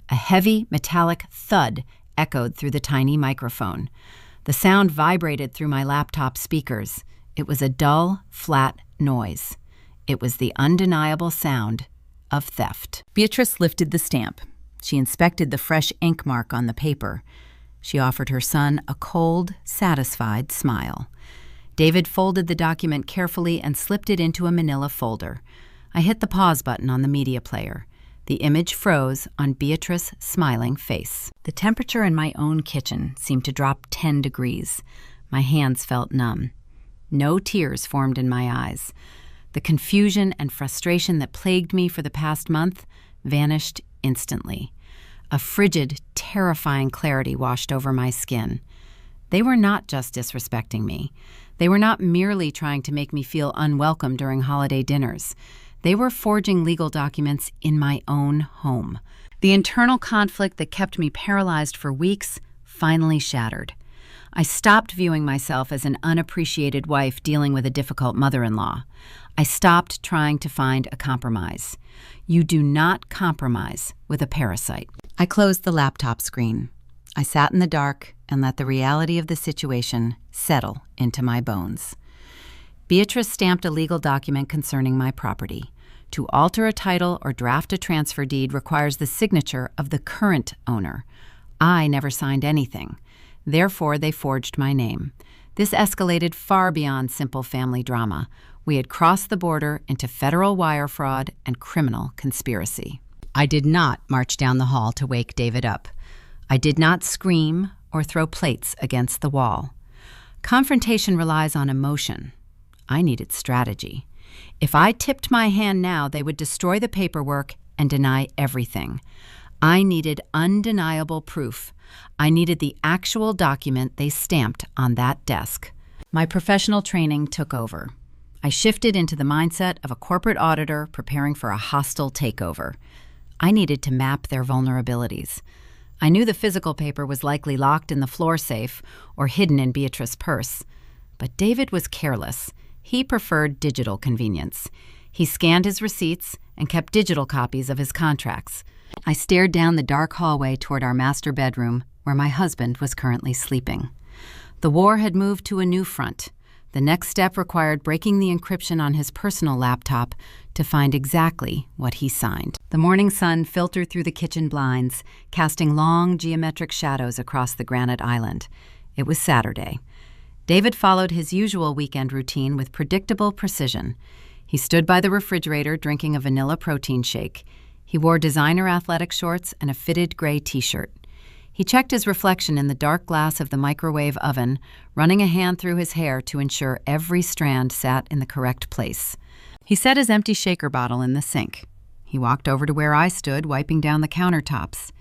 A: A heavy, metallic thud echoed through the tiny microphone. The sound vibrated through my laptop speakers. It was a dull, flat noise. It was the undeniable sound of theft. Beatrice lifted the stamp. She inspected the fresh ink mark on the paper. She offered her son a cold, satisfied smile. David folded the document carefully and slipped it into a manila folder. I hit the pause button on the media player. The image froze on Beatrice's smiling face. The temperature in my own kitchen seemed to drop 10 degrees. My hands felt numb. No tears formed in my eyes. The confusion and frustration that plagued me for the past month vanished instantly. A frigid, terrifying clarity washed over my skin. They were not just disrespecting me. They were not merely trying to make me feel unwelcome during holiday dinners. They were forging legal documents in my own home. The internal conflict that kept me paralyzed for weeks finally shattered. I stopped viewing myself as an unappreciated wife dealing with a difficult mother-in-law. I stopped trying to find a compromise. You do not compromise with a parasite. I closed the laptop screen. I sat in the dark and let the reality of the situation settle into my bones. Beatrice stamped a legal document concerning my property. To alter a title or draft a transfer deed requires the signature of the current owner. I never signed anything. Therefore, they forged my name. This escalated far beyond simple family drama. We had crossed the border into federal wire fraud and criminal conspiracy. I did not march down the hall to wake David up. I did not scream or throw plates against the wall. Confrontation relies on emotion. I needed strategy. If I tipped my hand now, they would destroy the paperwork and deny everything. I needed undeniable proof. I needed the actual document they stamped on that desk. My professional training took over. I shifted into the mindset of a corporate auditor preparing for a hostile takeover. I needed to map their vulnerabilities. I knew the physical paper was likely locked in the floor safe or hidden in Beatrice's purse. But David was careless. He preferred digital convenience. He scanned his receipts and kept digital copies of his contracts. I stared down the dark hallway toward our master bedroom, where my husband was currently sleeping. The war had moved to a new front. The next step required breaking the encryption on his personal laptop to find exactly what he signed. The morning sun filtered through the kitchen blinds, casting long geometric shadows across the granite island. It was Saturday. David followed his usual weekend routine with predictable precision. He stood by the refrigerator drinking a vanilla protein shake. He wore designer athletic shorts and a fitted gray t-shirt. He checked his reflection in the dark glass of the microwave oven, running a hand through his hair to ensure every strand sat in the correct place. He set his empty shaker bottle in the sink. He walked over to where I stood, wiping down the countertops.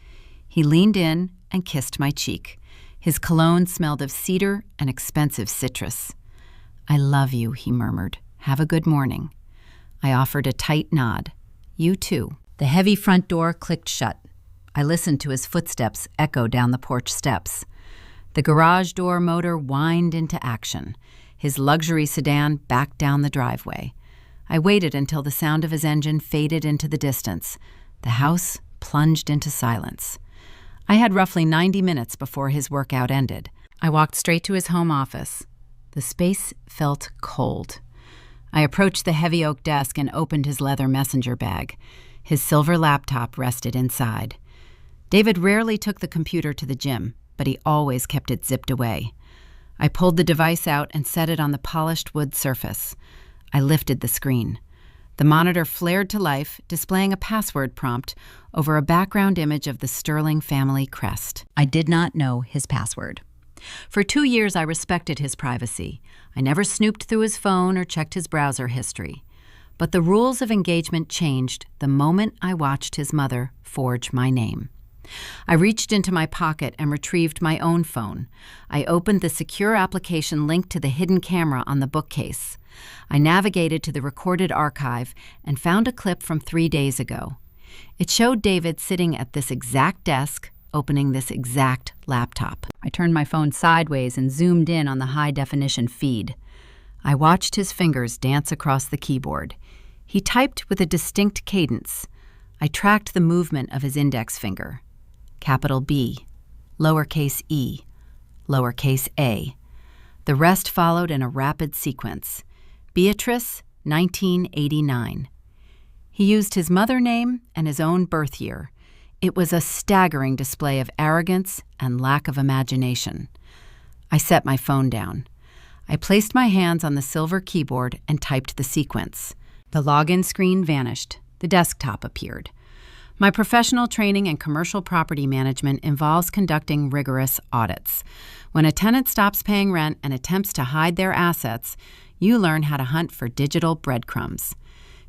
A: He leaned in and kissed my cheek. His cologne smelled of cedar and expensive citrus. "I love you," he murmured. "Have a good morning." I offered a tight nod. "You too." The heavy front door clicked shut. I listened to his footsteps echo down the porch steps. The garage door motor whined into action. His luxury sedan backed down the driveway. I waited until the sound of his engine faded into the distance. The house plunged into silence. I had roughly 90 minutes before his workout ended. I walked straight to his home office. The space felt cold. I approached the heavy oak desk and opened his leather messenger bag. His silver laptop rested inside. David rarely took the computer to the gym, but he always kept it zipped away. I pulled the device out and set it on the polished wood surface. I lifted the screen. The monitor flared to life, displaying a password prompt over a background image of the Sterling family crest. I did not know his password. For 2 years, I respected his privacy. I never snooped through his phone or checked his browser history. But the rules of engagement changed the moment I watched his mother forge my name. I reached into my pocket and retrieved my own phone. I opened the secure application linked to the hidden camera on the bookcase. I navigated to the recorded archive and found a clip from 3 days ago. It showed David sitting at this exact desk, opening this exact laptop. I turned my phone sideways and zoomed in on the high-definition feed. I watched his fingers dance across the keyboard. He typed with a distinct cadence. I tracked the movement of his index finger. Capital B, lowercase e, lowercase a. The rest followed in a rapid sequence. Beatrice, 1989. He used his mother name and his own birth year. It was a staggering display of arrogance and lack of imagination. I set my phone down. I placed my hands on the silver keyboard and typed the sequence. The login screen vanished. The desktop appeared. My professional training in commercial property management involves conducting rigorous audits. When a tenant stops paying rent and attempts to hide their assets, you learn how to hunt for digital breadcrumbs.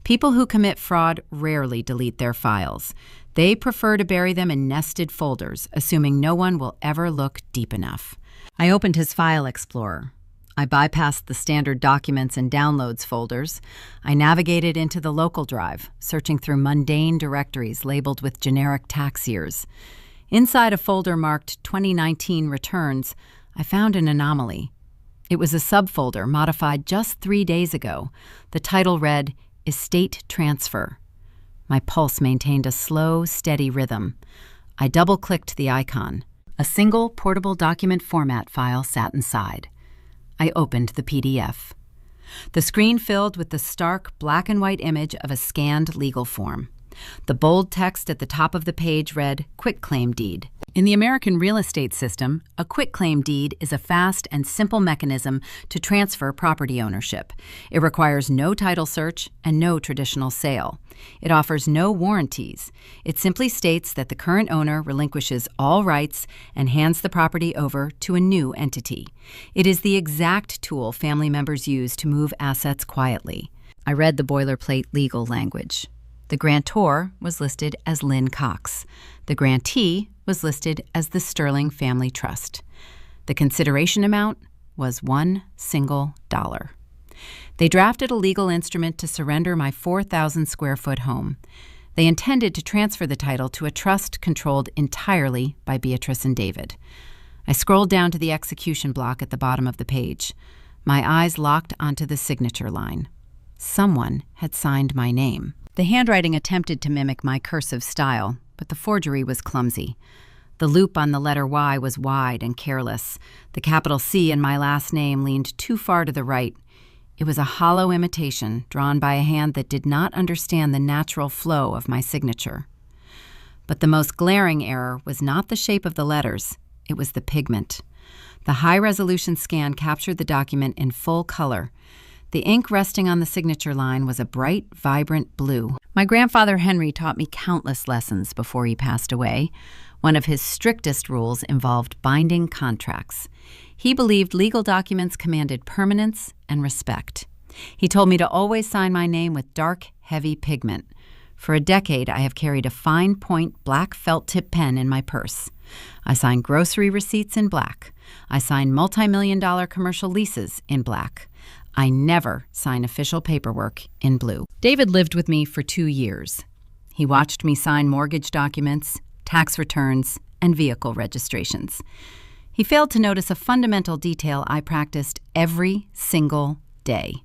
A: People who commit fraud rarely delete their files. They prefer to bury them in nested folders, assuming no one will ever look deep enough. I opened his File Explorer. I bypassed the standard Documents and Downloads folders. I navigated into the local drive, searching through mundane directories labeled with generic tax years. Inside a folder marked 2019 Returns, I found an anomaly. It was a subfolder modified just 3 days ago. The title read, Estate Transfer. My pulse maintained a slow, steady rhythm. I double-clicked the icon. A single portable document format file sat inside. I opened the PDF. The screen filled with the stark black and white image of a scanned legal form. The bold text at the top of the page read, Quitclaim Deed. In the American real estate system, a quitclaim deed is a fast and simple mechanism to transfer property ownership. It requires no title search and no traditional sale. It offers no warranties. It simply states that the current owner relinquishes all rights and hands the property over to a new entity. It is the exact tool family members use to move assets quietly. I read the boilerplate legal language. The grantor was listed as Lynn Cox. The grantee was listed as the Sterling Family Trust. The consideration amount was $1 single. They drafted a legal instrument to surrender my 4,000 square foot home. They intended to transfer the title to a trust controlled entirely by Beatrice and David. I scrolled down to the execution block at the bottom of the page. My eyes locked onto the signature line. Someone had signed my name. The handwriting attempted to mimic my cursive style, but the forgery was clumsy. The loop on the letter Y was wide and careless. The capital C in my last name leaned too far to the right. It was a hollow imitation drawn by a hand that did not understand the natural flow of my signature. But the most glaring error was not the shape of the letters. It was the pigment. The high-resolution scan captured the document in full color. The ink resting on the signature line was a bright, vibrant blue. My grandfather Henry taught me countless lessons before he passed away. One of his strictest rules involved binding contracts. He believed legal documents commanded permanence and respect. He told me to always sign my name with dark, heavy pigment. For a decade, I have carried a fine-point black felt-tip pen in my purse. I sign grocery receipts in black. I sign multi-million-dollar commercial leases in black. I never sign official paperwork in blue. David lived with me for 2 years. He watched me sign mortgage documents, tax returns, and vehicle registrations. He failed to notice a fundamental detail I practiced every single day.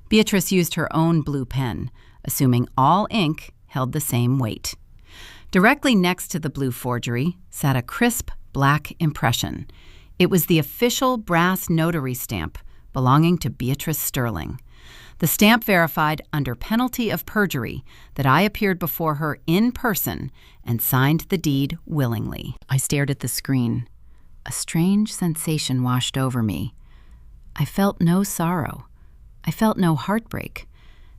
A: Beatrice used her own blue pen, assuming all ink held the same weight. Directly next to the blue forgery sat a crisp black impression. It was the official brass notary stamp belonging to Beatrice Sterling. The stamp verified under penalty of perjury that I appeared before her in person and signed the deed willingly. I stared at the screen. A strange sensation washed over me. I felt no sorrow. I felt no heartbreak.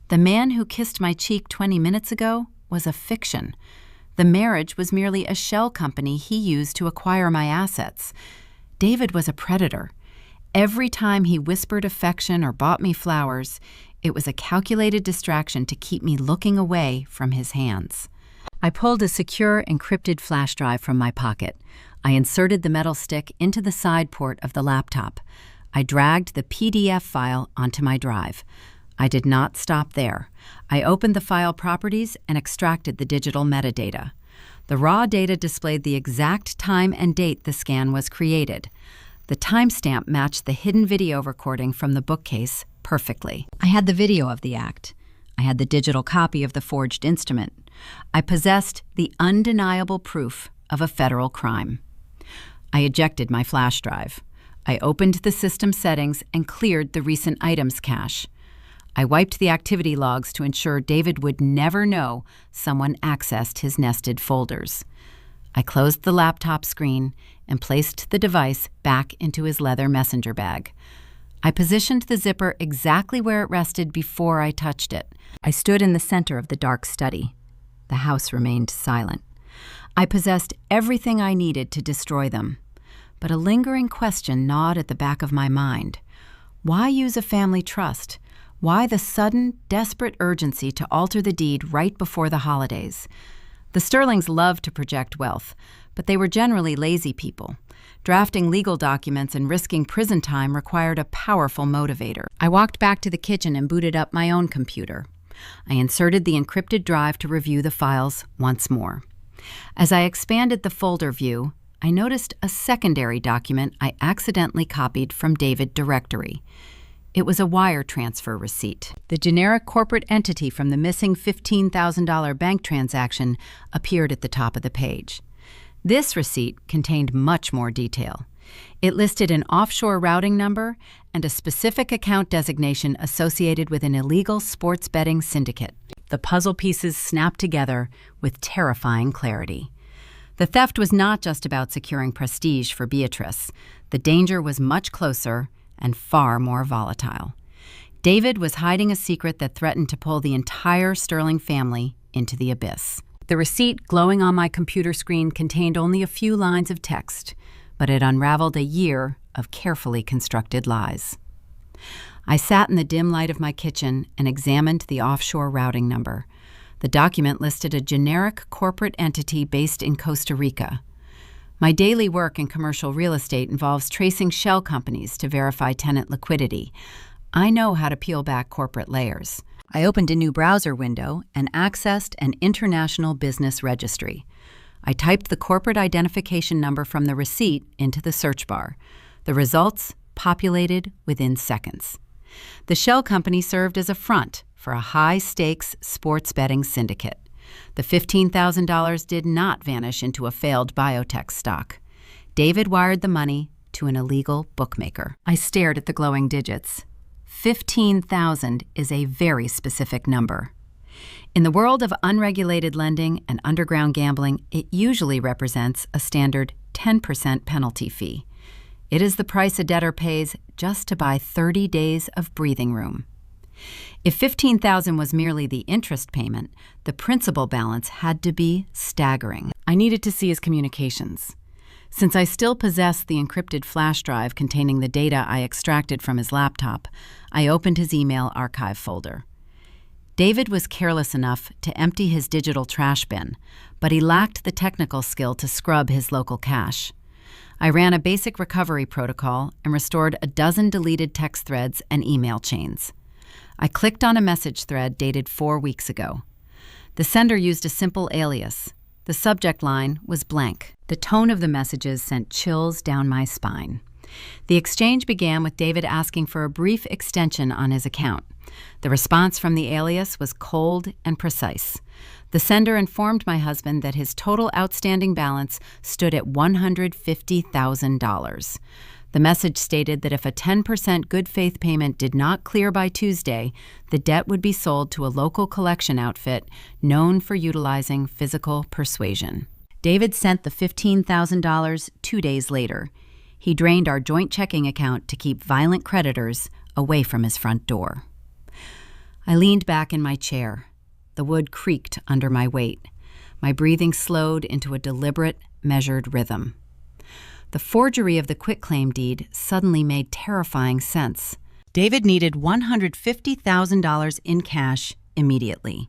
A: The man who kissed my cheek 20 minutes ago was a fiction. The marriage was merely a shell company he used to acquire my assets. David was a predator. Every time he whispered affection or bought me flowers, it was a calculated distraction to keep me looking away from his hands. I pulled a secure, encrypted flash drive from my pocket. I inserted the metal stick into the side port of the laptop. I dragged the PDF file onto my drive. I did not stop there. I opened the file properties and extracted the digital metadata. The raw data displayed the exact time and date the scan was created. The timestamp matched the hidden video recording from the bookcase perfectly. I had the video of the act. I had the digital copy of the forged instrument. I possessed the undeniable proof of a federal crime. I ejected my flash drive. I opened the system settings and cleared the recent items cache. I wiped the activity logs to ensure David would never know someone accessed his nested folders. I closed the laptop screen and placed the device back into his leather messenger bag. I positioned the zipper exactly where it rested before I touched it. I stood in the center of the dark study. The house remained silent. I possessed everything I needed to destroy them. But a lingering question gnawed at the back of my mind. Why use a family trust? Why the sudden, desperate urgency to alter the deed right before the holidays? The Sterlings loved to project wealth, but they were generally lazy people. Drafting legal documents and risking prison time required a powerful motivator. I walked back to the kitchen and booted up my own computer. I inserted the encrypted drive to review the files once more. As I expanded the folder view, I noticed a secondary document I accidentally copied from David Directory. It was a wire transfer receipt. The generic corporate entity from the missing $15,000 bank transaction appeared at the top of the page. This receipt contained much more detail. It listed an offshore routing number and a specific account designation associated with an illegal sports betting syndicate. The puzzle pieces snapped together with terrifying clarity. The theft was not just about securing prestige for Beatrice. The danger was much closer and far more volatile. David was hiding a secret that threatened to pull the entire Sterling family into the abyss. The receipt glowing on my computer screen contained only a few lines of text, but it unraveled a year of carefully constructed lies. I sat in the dim light of my kitchen and examined the offshore routing number. The document listed a generic corporate entity based in Costa Rica. My daily work in commercial real estate involves tracing shell companies to verify tenant liquidity. I know how to peel back corporate layers. I opened a new browser window and accessed an international business registry. I typed the corporate identification number from the receipt into the search bar. The results populated within seconds. The shell company served as a front for a high-stakes sports betting syndicate. The $15,000 did not vanish into a failed biotech stock. David wired the money to an illegal bookmaker. I stared at the glowing digits. 15,000 is a very specific number. In the world of unregulated lending and underground gambling, it usually represents a standard 10% penalty fee. It is the price a debtor pays just to buy 30 days of breathing room. If $15,000 was merely the interest payment, the principal balance had to be staggering. I needed to see his communications. Since I still possessed the encrypted flash drive containing the data I extracted from his laptop, I opened his email archive folder. David was careless enough to empty his digital trash bin, but he lacked the technical skill to scrub his local cache. I ran a basic recovery protocol and restored a dozen deleted text threads and email chains. I clicked on a message thread dated 4 weeks ago. The sender used a simple alias. The subject line was blank. The tone of the messages sent chills down my spine. The exchange began with David asking for a brief extension on his account. The response from the alias was cold and precise. The sender informed my husband that his total outstanding balance stood at $150,000. The message stated that if a 10% good faith payment did not clear by Tuesday, the debt would be sold to a local collection outfit known for utilizing physical persuasion. David sent the $15,000 2 days later. He drained our joint checking account to keep violent creditors away from his front door. I leaned back in my chair. The wood creaked under my weight. My breathing slowed into a deliberate, measured rhythm. The forgery of the quitclaim deed suddenly made terrifying sense. David needed $150,000 in cash immediately.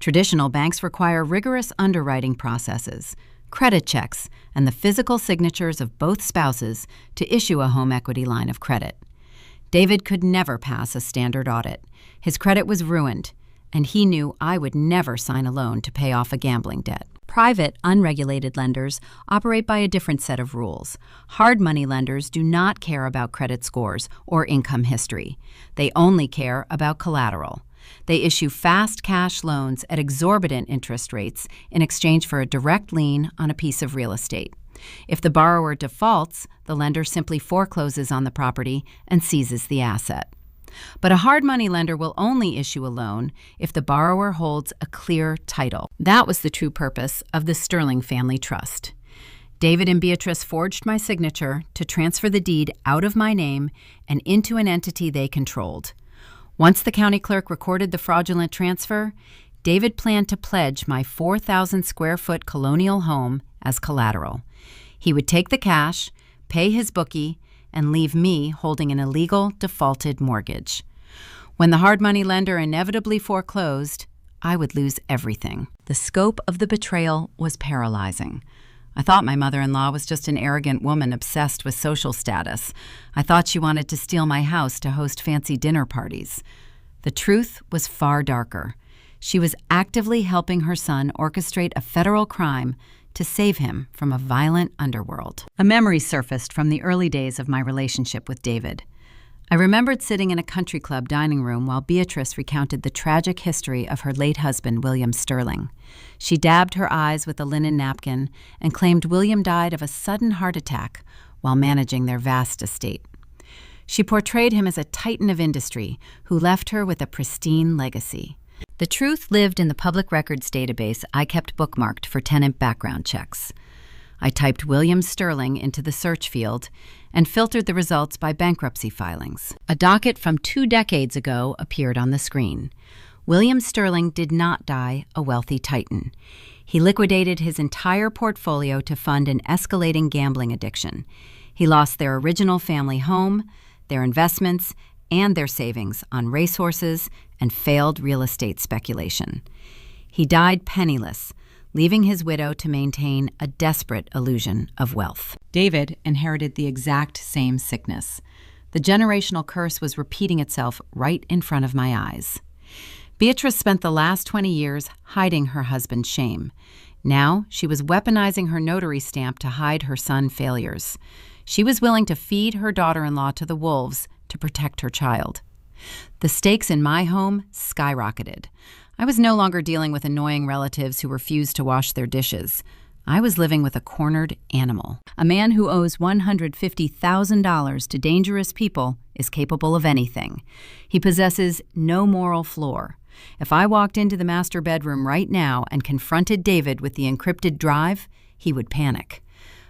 A: Traditional banks require rigorous underwriting processes, credit checks, and the physical signatures of both spouses to issue a home equity line of credit. David could never pass a standard audit. His credit was ruined, and he knew I would never sign a loan to pay off a gambling debt. Private, unregulated lenders operate by a different set of rules. Hard money lenders do not care about credit scores or income history. They only care about collateral. They issue fast cash loans at exorbitant interest rates in exchange for a direct lien on a piece of real estate. If the borrower defaults, the lender simply forecloses on the property and seizes the asset. But a hard money lender will only issue a loan if the borrower holds a clear title. That was the true purpose of the Sterling Family Trust. David and Beatrice forged my signature to transfer the deed out of my name and into an entity they controlled. Once the county clerk recorded the fraudulent transfer, David planned to pledge my 4,000 square foot colonial home as collateral. He would take the cash, pay his bookie, and leave me holding an illegal defaulted mortgage. When the hard money lender inevitably foreclosed, I would lose everything. The scope of the betrayal was paralyzing. I thought my mother-in-law was just an arrogant woman obsessed with social status. I thought she wanted to steal my house to host fancy dinner parties. The truth was far darker. She was actively helping her son orchestrate a federal crime to save him from a violent underworld. A memory surfaced from the early days of my relationship with David. I remembered sitting in a country club dining room while Beatrice recounted the tragic history of her late husband, William Sterling. She dabbed her eyes with a linen napkin and claimed William died of a sudden heart attack while managing their vast estate. She portrayed him as a titan of industry who left her with a pristine legacy. The truth lived in the public records database I kept bookmarked for tenant background checks. I typed William Sterling into the search field and filtered the results by bankruptcy filings. A docket from 2 decades ago appeared on the screen. William Sterling did not die a wealthy titan. He liquidated his entire portfolio to fund an escalating gambling addiction. He lost their original family home, their investments, and their savings on racehorses and failed real estate speculation. He died penniless, leaving his widow to maintain a desperate illusion of wealth. David inherited the exact same sickness. The generational curse was repeating itself right in front of my eyes. Beatrice spent the last 20 years hiding her husband's shame. Now she was weaponizing her notary stamp to hide her son's failures. She was willing to feed her daughter-in-law to the wolves to protect her child. The stakes in my home skyrocketed. I was no longer dealing with annoying relatives who refused to wash their dishes. I was living with a cornered animal. A man who owes $150,000 to dangerous people is capable of anything. He possesses no moral floor. If I walked into the master bedroom right now and confronted David with the encrypted drive, he would panic.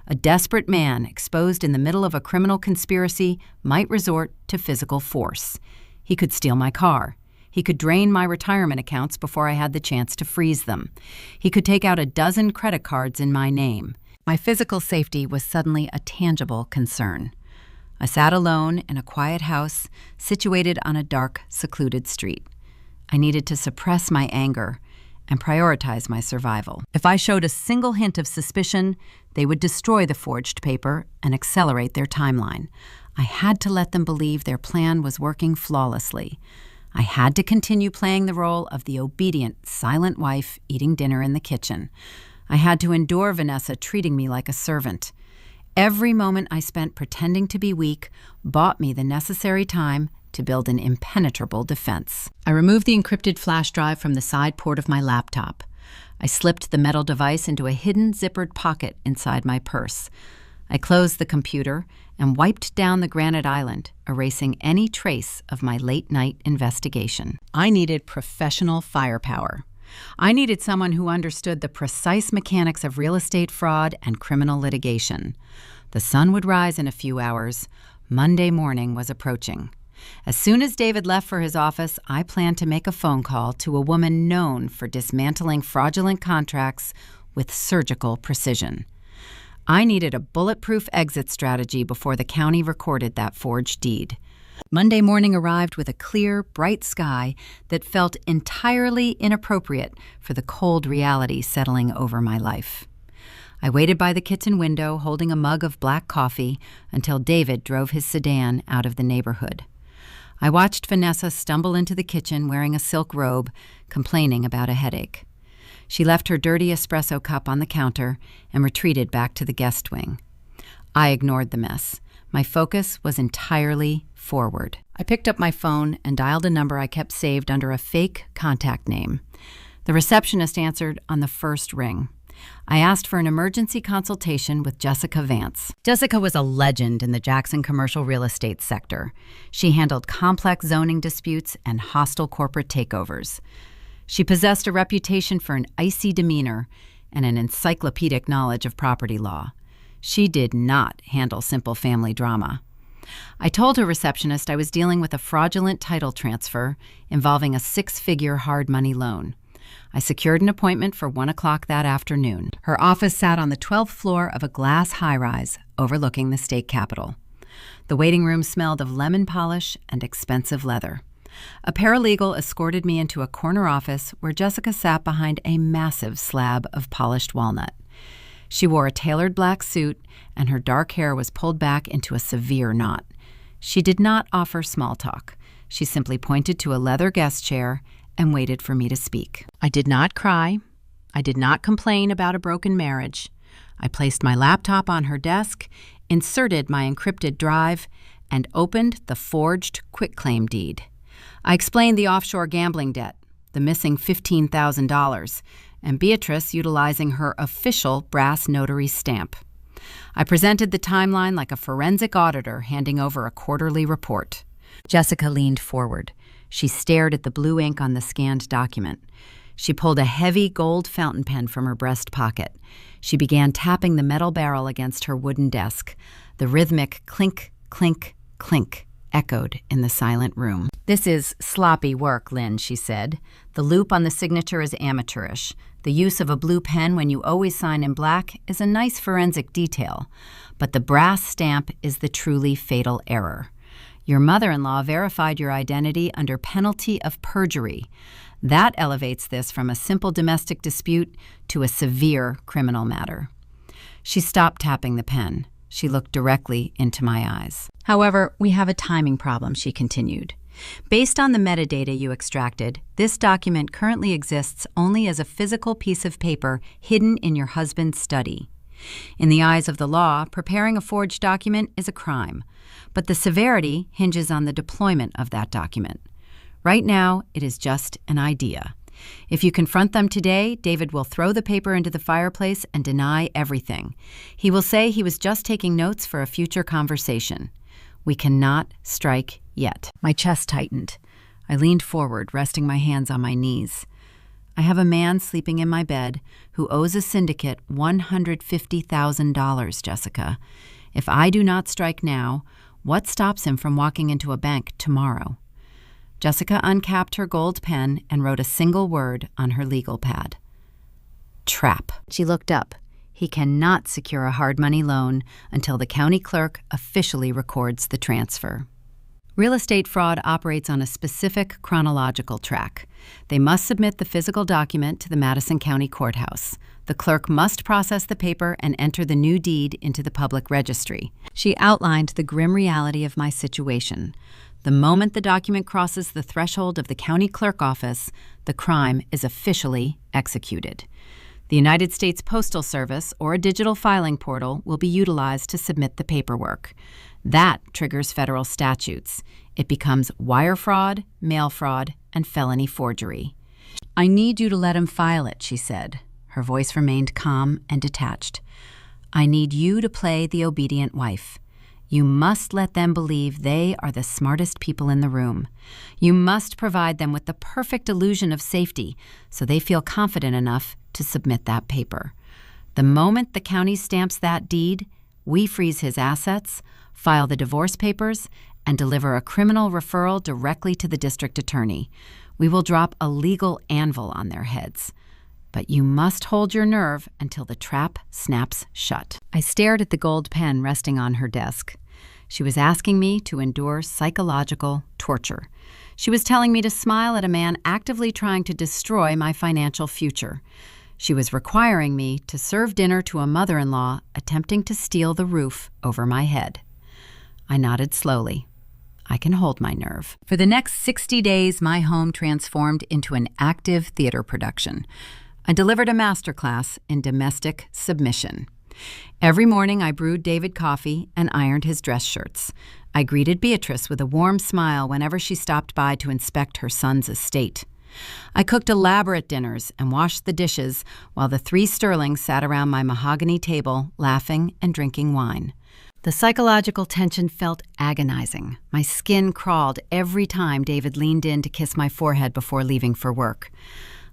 A: A desperate man exposed in the middle of a criminal conspiracy might resort to physical force. He could steal my car. He could drain my retirement accounts before I had the chance to freeze them. He could take out a dozen credit cards in my name. My physical safety was suddenly a tangible concern. I sat alone in a quiet house situated on a dark, secluded street. I needed to suppress my anger and prioritize my survival. If I showed a single hint of suspicion, they would destroy the forged paper and accelerate their timeline. I had to let them believe their plan was working flawlessly. I had to continue playing the role of the obedient, silent wife eating dinner in the kitchen. I had to endure Vanessa treating me like a servant. Every moment I spent pretending to be weak bought me the necessary time to build an impenetrable defense. I removed the encrypted flash drive from the side port of my laptop. I slipped the metal device into a hidden zippered pocket inside my purse. I closed the computer and wiped down the granite island, erasing any trace of my late-night investigation. I needed professional firepower. I needed someone who understood the precise mechanics of real estate fraud and criminal litigation. The sun would rise in a few hours. Monday morning was approaching. As soon as David left for his office, I planned to make a phone call to a woman known for dismantling fraudulent contracts with surgical precision. I needed a bulletproof exit strategy before the county recorded that forged deed. Monday morning arrived with a clear, bright sky that felt entirely inappropriate for the cold reality settling over my life. I waited by the kitchen window holding a mug of black coffee until David drove his sedan out of the neighborhood. I watched Vanessa stumble into the kitchen wearing a silk robe, complaining about a headache. She left her dirty espresso cup on the counter and retreated back to the guest wing. I ignored the mess. My focus was entirely forward. I picked up my phone and dialed a number I kept saved under a fake contact name. The receptionist answered on the first ring. I asked for an emergency consultation with Jessica Vance. Jessica was a legend in the Jackson commercial real estate sector. She handled complex zoning disputes and hostile corporate takeovers. She possessed a reputation for an icy demeanor and an encyclopedic knowledge of property law. She did not handle simple family drama. I told her receptionist I was dealing with a fraudulent title transfer involving a 6-figure hard money loan. I secured an appointment for 1 o'clock that afternoon. Her office sat on the 12th floor of a glass high-rise overlooking the state capitol. The waiting room smelled of lemon polish and expensive leather. A paralegal escorted me into a corner office where Jessica sat behind a massive slab of polished walnut. She wore a tailored black suit, and her dark hair was pulled back into a severe knot. She did not offer small talk. She simply pointed to a leather guest chair and waited for me to speak. I did not cry. I did not complain about a broken marriage. I placed my laptop on her desk, inserted my encrypted drive, and opened the forged quitclaim deed. I explained the offshore gambling debt, the missing $15,000, and Beatrice utilizing her official brass notary stamp. I presented the timeline like a forensic auditor handing over a quarterly report. Jessica leaned forward. She stared at the blue ink on the scanned document. She pulled a heavy gold fountain pen from her breast pocket. She began tapping the metal barrel against her wooden desk. The rhythmic clink, clink, clink echoed in the silent room. "This is sloppy work, Lynn," she said. "The loop on the signature is amateurish. The use of a blue pen when you always sign in black is a nice forensic detail. But the brass stamp is the truly fatal error. Your mother-in-law verified your identity under penalty of perjury. That elevates this from a simple domestic dispute to a severe criminal matter." She stopped tapping the pen. She looked directly into my eyes. "However, we have a timing problem," she continued. "Based on the metadata you extracted, this document currently exists only as a physical piece of paper hidden in your husband's study. In the eyes of the law, preparing a forged document is a crime, but the severity hinges on the deployment of that document. Right now, it is just an idea. If you confront them today, David will throw the paper into the fireplace and deny everything. He will say he was just taking notes for a future conversation. We cannot strike yet." My chest tightened. I leaned forward, resting my hands on my knees. "I have a man sleeping in my bed who owes a syndicate $150,000, Jessica. If I do not strike now, what stops him from walking into a bank tomorrow?" Jessica uncapped her gold pen and wrote a single word on her legal pad. "Trap." She looked up. "He cannot secure a hard money loan until the county clerk officially records the transfer." Real estate fraud operates on a specific chronological track. They must submit the physical document to the Madison County Courthouse. The clerk must process the paper and enter the new deed into the public registry. She outlined the grim reality of my situation. The moment the document crosses the threshold of the county clerk office, the crime is officially executed. The United States Postal Service or a digital filing portal will be utilized to submit the paperwork. That triggers federal statutes. It becomes wire fraud, mail fraud, and felony forgery. "I need you to let him file it," she said. Her voice remained calm and detached. "I need you to play the obedient wife. You must let them believe they are the smartest people in the room. You must provide them with the perfect illusion of safety so they feel confident enough to submit that paper. The moment the county stamps that deed, we freeze his assets, file the divorce papers, and deliver a criminal referral directly to the district attorney. We will drop a legal anvil on their heads. But you must hold your nerve until the trap snaps shut." I stared at the gold pen resting on her desk. She was asking me to endure psychological torture. She was telling me to smile at a man actively trying to destroy my financial future. She was requiring me to serve dinner to a mother-in-law attempting to steal the roof over my head. I nodded slowly. I can hold my nerve. For the next 60 days, my home transformed into an active theater production. I delivered a masterclass in domestic submission. Every morning, I brewed David coffee and ironed his dress shirts. I greeted Beatrice with a warm smile whenever she stopped by to inspect her son's estate. I cooked elaborate dinners and washed the dishes while the 3 Sterlings sat around my mahogany table, laughing and drinking wine. The psychological tension felt agonizing. My skin crawled every time David leaned in to kiss my forehead before leaving for work.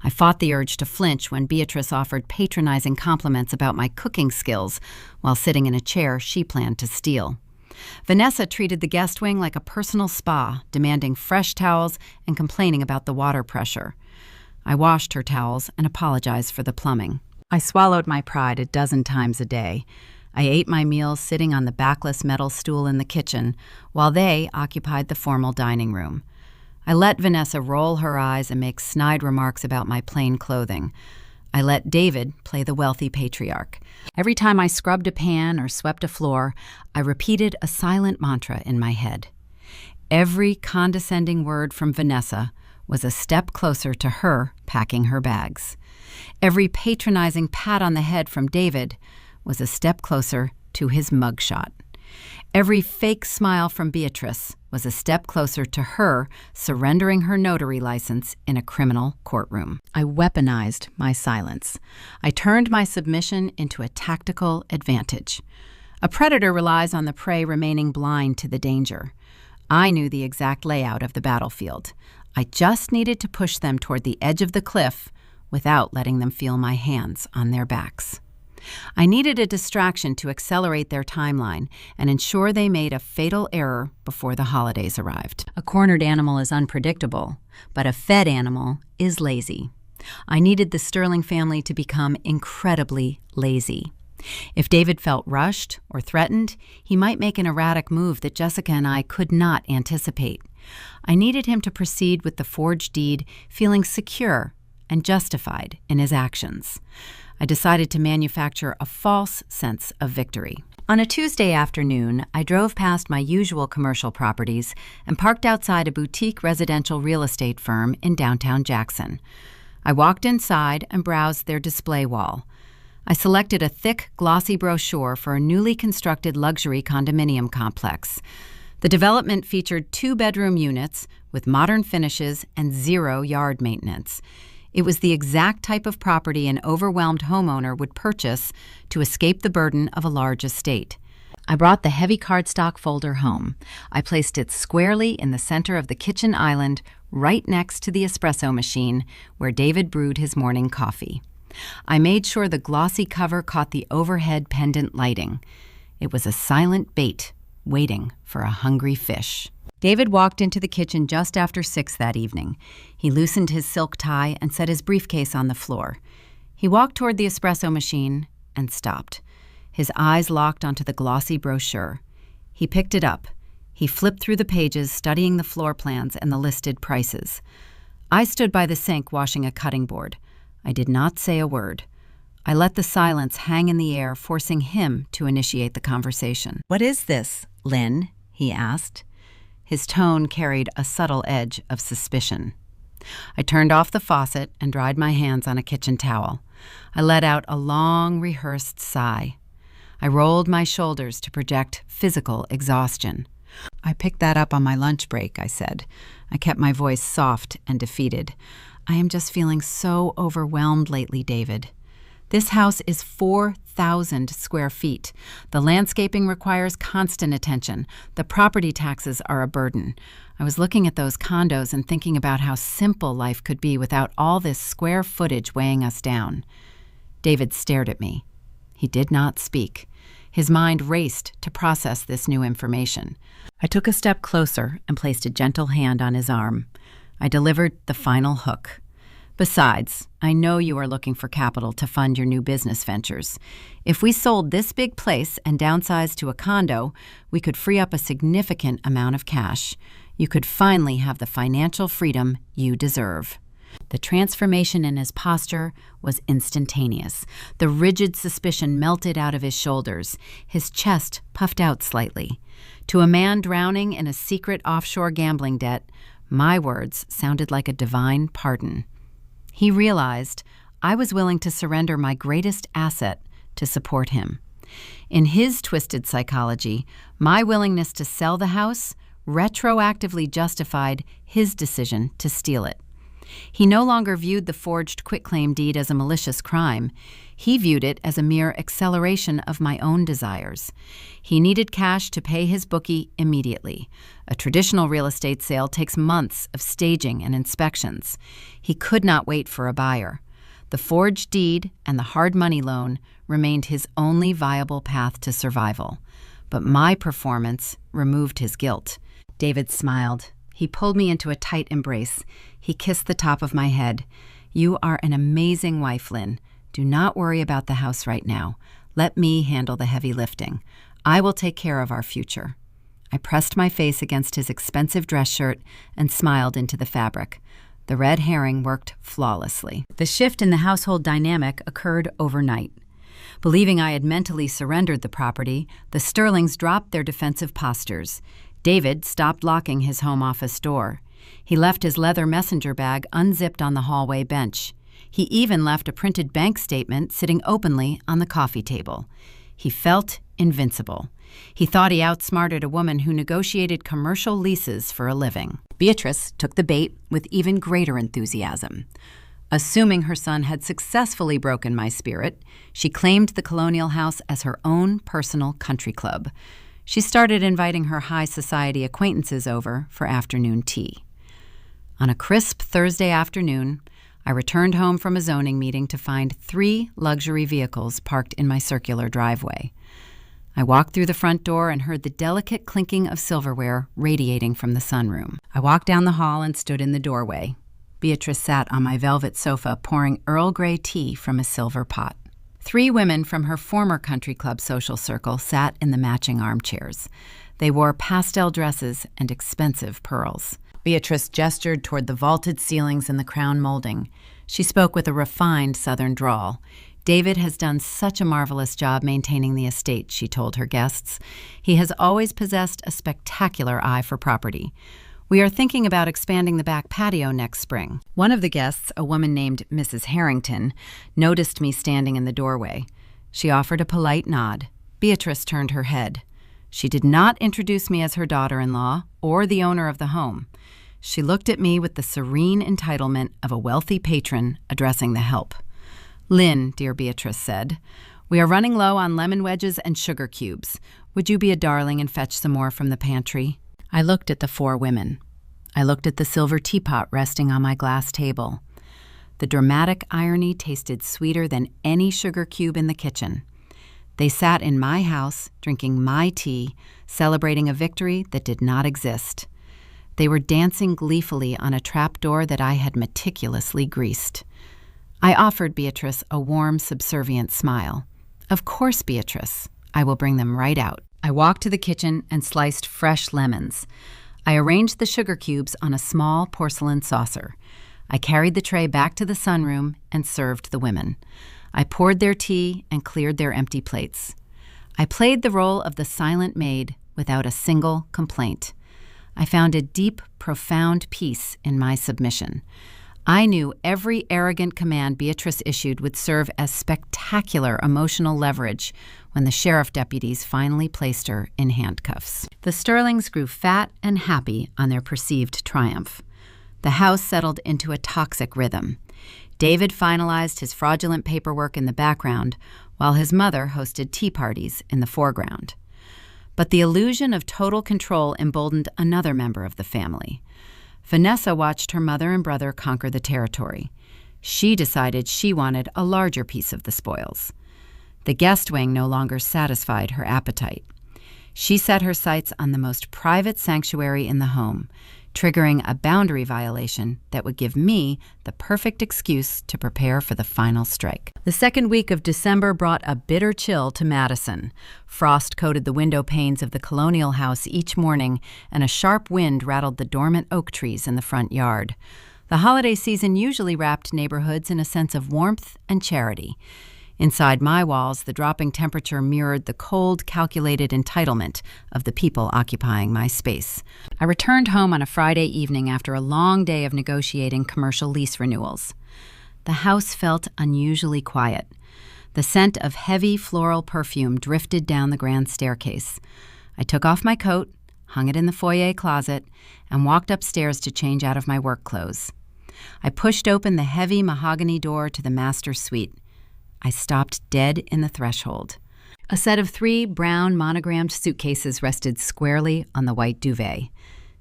A: I fought the urge to flinch when Beatrice offered patronizing compliments about my cooking skills while sitting in a chair she planned to steal. Vanessa treated the guest wing like a personal spa, demanding fresh towels and complaining about the water pressure. I washed her towels and apologized for the plumbing. I swallowed my pride 12 times a day. I ate my meals sitting on the backless metal stool in the kitchen, while they occupied the formal dining room. I let Vanessa roll her eyes and make snide remarks about my plain clothing. I let David play the wealthy patriarch. Every time I scrubbed a pan or swept a floor, I repeated a silent mantra in my head. Every condescending word from Vanessa was a step closer to her packing her bags. Every patronizing pat on the head from David was a step closer to his mugshot. Every fake smile from Beatrice was a step closer to her surrendering her notary license in a criminal courtroom. I weaponized my silence. I turned my submission into a tactical advantage. A predator relies on the prey remaining blind to the danger. I knew the exact layout of the battlefield. I just needed to push them toward the edge of the cliff without letting them feel my hands on their backs. I needed a distraction to accelerate their timeline and ensure they made a fatal error before the holidays arrived. A cornered animal is unpredictable, but a fed animal is lazy. I needed the Sterling family to become incredibly lazy. If David felt rushed or threatened, he might make an erratic move that Jessica and I could not anticipate. I needed him to proceed with the forged deed feeling secure and justified in his actions. I decided to manufacture a false sense of victory. On a Tuesday afternoon, I drove past my usual commercial properties and parked outside a boutique residential real estate firm in downtown Jackson. I walked inside and browsed their display wall. I selected a thick, glossy brochure for a newly constructed luxury condominium complex. The development featured 2-bedroom units with modern finishes and 0 yard maintenance. It was the exact type of property an overwhelmed homeowner would purchase to escape the burden of a large estate. I brought the heavy cardstock folder home. I placed it squarely in the center of the kitchen island, right next to the espresso machine where David brewed his morning coffee. I made sure the glossy cover caught the overhead pendant lighting. It was a silent bait, waiting for a hungry fish. David walked into the kitchen just after 6 that evening. He loosened his silk tie and set his briefcase on the floor. He walked toward the espresso machine and stopped. His eyes locked onto the glossy brochure. He picked it up. He flipped through the pages, studying the floor plans and the listed prices. I stood by the sink washing a cutting board. I did not say a word. I let the silence hang in the air, forcing him to initiate the conversation. "What is this, Lynn?" he asked. His tone carried a subtle edge of suspicion. I turned off the faucet and dried my hands on a kitchen towel. I let out a long, rehearsed sigh. I rolled my shoulders to project physical exhaustion. "I picked that up on my lunch break," I said. I kept my voice soft and defeated. "I am just feeling so overwhelmed lately, David. This house is 4,000 square feet. The landscaping requires constant attention. The property taxes are a burden. I was looking at those condos and thinking about how simple life could be without all this square footage weighing us down." David stared at me. He did not speak. His mind raced to process this new information. I took a step closer and placed a gentle hand on his arm. I delivered the final hook. "Besides, I know you are looking for capital to fund your new business ventures. If we sold this big place and downsized to a condo, we could free up a significant amount of cash. You could finally have the financial freedom you deserve." The transformation in his posture was instantaneous. The rigid suspicion melted out of his shoulders. His chest puffed out slightly. To a man drowning in a secret offshore gambling debt, my words sounded like a divine pardon. He realized I was willing to surrender my greatest asset to support him. In his twisted psychology, my willingness to sell the house retroactively justified his decision to steal it. He no longer viewed the forged quitclaim deed as a malicious crime. He viewed it as a mere acceleration of my own desires. He needed cash to pay his bookie immediately. A traditional real estate sale takes months of staging and inspections. He could not wait for a buyer. The forged deed and the hard money loan remained his only viable path to survival. But my performance removed his guilt. David smiled. He pulled me into a tight embrace. He kissed the top of my head. "You are an amazing wife, Lynn. Do not worry about the house right now. Let me handle the heavy lifting. I will take care of our future." I pressed my face against his expensive dress shirt and smiled into the fabric. The red herring worked flawlessly. The shift in the household dynamic occurred overnight. Believing I had mentally surrendered the property, the Sterlings dropped their defensive postures. David stopped locking his home office door. He left his leather messenger bag unzipped on the hallway bench. He even left a printed bank statement sitting openly on the coffee table. He felt invincible. He thought he outsmarted a woman who negotiated commercial leases for a living. Beatrice took the bait with even greater enthusiasm. Assuming her son had successfully broken my spirit, she claimed the colonial house as her own personal country club. She started inviting her high society acquaintances over for afternoon tea. On a crisp Thursday afternoon, I returned home from a zoning meeting to find 3 luxury vehicles parked in my circular driveway. I walked through the front door and heard the delicate clinking of silverware radiating from the sunroom. I walked down the hall and stood in the doorway. Beatrice sat on my velvet sofa pouring Earl Grey tea from a silver pot. 3 women from her former country club social circle sat in the matching armchairs. They wore pastel dresses and expensive pearls. Beatrice gestured toward the vaulted ceilings and the crown molding. She spoke with a refined southern drawl. "David has done such a marvelous job maintaining the estate," she told her guests. "He has always possessed a spectacular eye for property. We are thinking about expanding the back patio next spring." One of the guests, a woman named Mrs. Harrington, noticed me standing in the doorway. She offered a polite nod. Beatrice turned her head. She did not introduce me as her daughter-in-law or the owner of the home. She looked at me with the serene entitlement of a wealthy patron addressing the help. "Lynn," dear Beatrice said, "we are running low on lemon wedges and sugar cubes. Would you be a darling and fetch some more from the pantry?" I looked at the 4 women. I looked at the silver teapot resting on my glass table. The dramatic irony tasted sweeter than any sugar cube in the kitchen. They sat in my house, drinking my tea, celebrating a victory that did not exist. They were dancing gleefully on a trapdoor that I had meticulously greased. I offered Beatrice a warm, subservient smile. "Of course, Beatrice. I will bring them right out." I walked to the kitchen and sliced fresh lemons. I arranged the sugar cubes on a small porcelain saucer. I carried the tray back to the sunroom and served the women. I poured their tea and cleared their empty plates. I played the role of the silent maid without a single complaint. I found a deep, profound peace in my submission. I knew every arrogant command Beatrice issued would serve as spectacular emotional leverage when the sheriff deputies finally placed her in handcuffs. The Sterlings grew fat and happy on their perceived triumph. The house settled into a toxic rhythm. David finalized his fraudulent paperwork in the background, while his mother hosted tea parties in the foreground. But the illusion of total control emboldened another member of the family. Vanessa watched her mother and brother conquer the territory. She decided she wanted a larger piece of the spoils. The guest wing no longer satisfied her appetite. She set her sights on the most private sanctuary in the home, triggering a boundary violation that would give me the perfect excuse to prepare for the final strike. The second week of December brought a bitter chill to Madison. Frost coated the window panes of the colonial house each morning, and a sharp wind rattled the dormant oak trees in the front yard. The holiday season usually wrapped neighborhoods in a sense of warmth and charity. Inside my walls, the dropping temperature mirrored the cold, calculated entitlement of the people occupying my space. I returned home on a Friday evening after a long day of negotiating commercial lease renewals. The house felt unusually quiet. The scent of heavy floral perfume drifted down the grand staircase. I took off my coat, hung it in the foyer closet, and walked upstairs to change out of my work clothes. I pushed open the heavy mahogany door to the master suite. I stopped dead in the threshold. A set of 3 brown monogrammed suitcases rested squarely on the white duvet.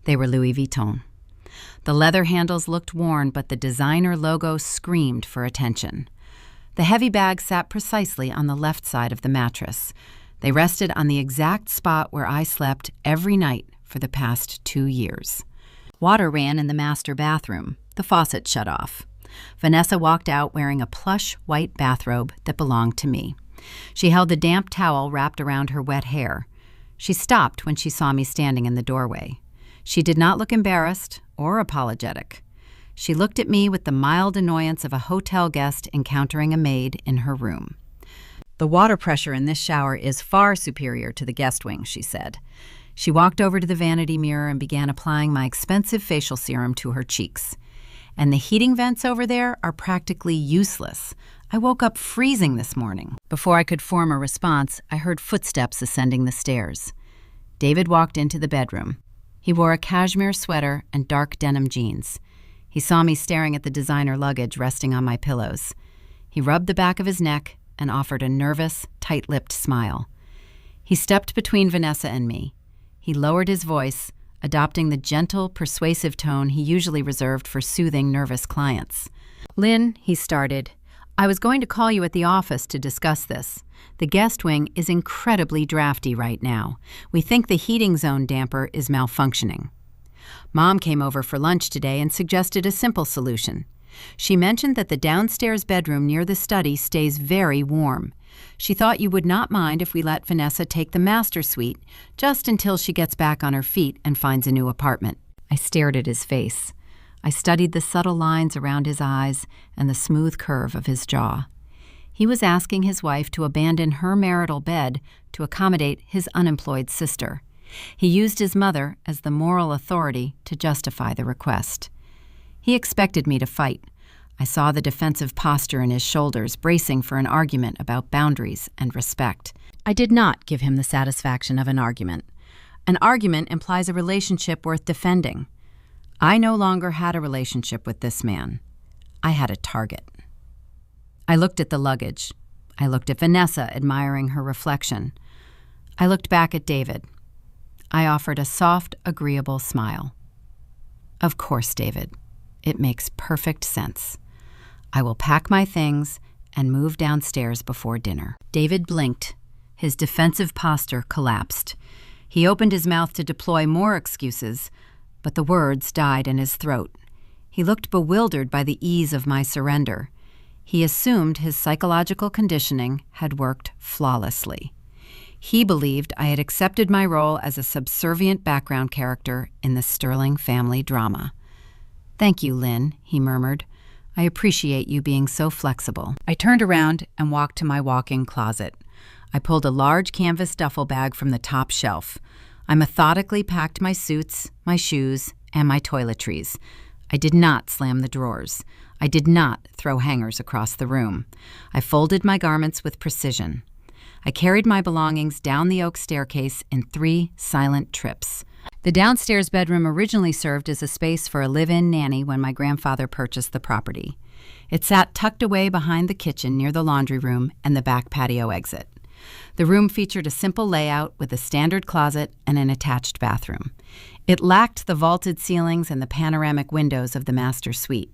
A: They were Louis Vuitton. The leather handles looked worn, but the designer logo screamed for attention. The heavy bags sat precisely on the left side of the mattress. They rested on the exact spot where I slept every night for the past 2 years. Water ran in the master bathroom. The faucet shut off. Vanessa walked out wearing a plush white bathrobe that belonged to me. She held the damp towel wrapped around her wet hair. She stopped when she saw me standing in the doorway. She did not look embarrassed or apologetic. She looked at me with the mild annoyance of a hotel guest encountering a maid in her room. "The water pressure in this shower is far superior to the guest wing," she said. She walked over to the vanity mirror and began applying my expensive facial serum to her cheeks. "And the heating vents over there are practically useless. I woke up freezing this morning." Before I could form a response, I heard footsteps ascending the stairs. David walked into the bedroom. He wore a cashmere sweater and dark denim jeans. He saw me staring at the designer luggage resting on my pillows. He rubbed the back of his neck and offered a nervous, tight-lipped smile. He stepped between Vanessa and me. He lowered his voice, adopting the gentle, persuasive tone he usually reserved for soothing nervous clients. "Lynn," he started, "I was going to call you at the office to discuss this. The guest wing is incredibly drafty right now. We think the heating zone damper is malfunctioning. Mom came over for lunch today and suggested a simple solution. She mentioned that the downstairs bedroom near the study stays very warm. She thought you would not mind if we let Vanessa take the master suite just until she gets back on her feet and finds a new apartment." I stared at his face. I studied the subtle lines around his eyes and the smooth curve of his jaw. He was asking his wife to abandon her marital bed to accommodate his unemployed sister. He used his mother as the moral authority to justify the request. He expected me to fight. I saw the defensive posture in his shoulders, bracing for an argument about boundaries and respect. I did not give him the satisfaction of an argument. An argument implies a relationship worth defending. I no longer had a relationship with this man. I had a target. I looked at the luggage. I looked at Vanessa, admiring her reflection. I looked back at David. I offered a soft, agreeable smile. "Of course, David. It makes perfect sense. I will pack my things and move downstairs before dinner." David blinked. His defensive posture collapsed. He opened his mouth to deploy more excuses, but the words died in his throat. He looked bewildered by the ease of my surrender. He assumed his psychological conditioning had worked flawlessly. He believed I had accepted my role as a subservient background character in the Sterling family drama. "Thank you, Lynn," he murmured. "I appreciate you being so flexible." I turned around and walked to my walk-in closet. I pulled a large canvas duffel bag from the top shelf. I methodically packed my suits, my shoes, and my toiletries. I did not slam the drawers. I did not throw hangers across the room. I folded my garments with precision. I carried my belongings down the oak staircase in 3 silent trips. The downstairs bedroom originally served as a space for a live-in nanny when my grandfather purchased the property. It sat tucked away behind the kitchen near the laundry room and the back patio exit. The room featured a simple layout with a standard closet and an attached bathroom. It lacked the vaulted ceilings and the panoramic windows of the master suite.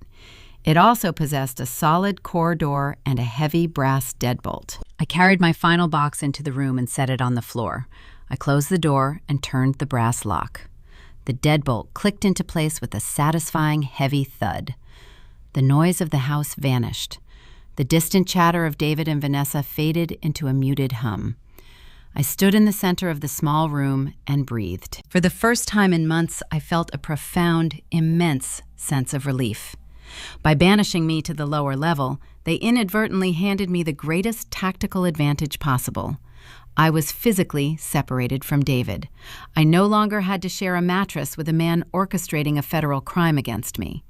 A: It also possessed a solid core door and a heavy brass deadbolt. I carried my final box into the room and set it on the floor. I closed the door and turned the brass lock. The deadbolt clicked into place with a satisfying heavy thud. The noise of the house vanished. The distant chatter of David and Vanessa faded into a muted hum. I stood in the center of the small room and breathed. For the first time in months, I felt a profound, immense sense of relief. By banishing me to the lower level, they inadvertently handed me the greatest tactical advantage possible. I was physically separated from David. I no longer had to share a mattress with a man orchestrating a federal crime against me.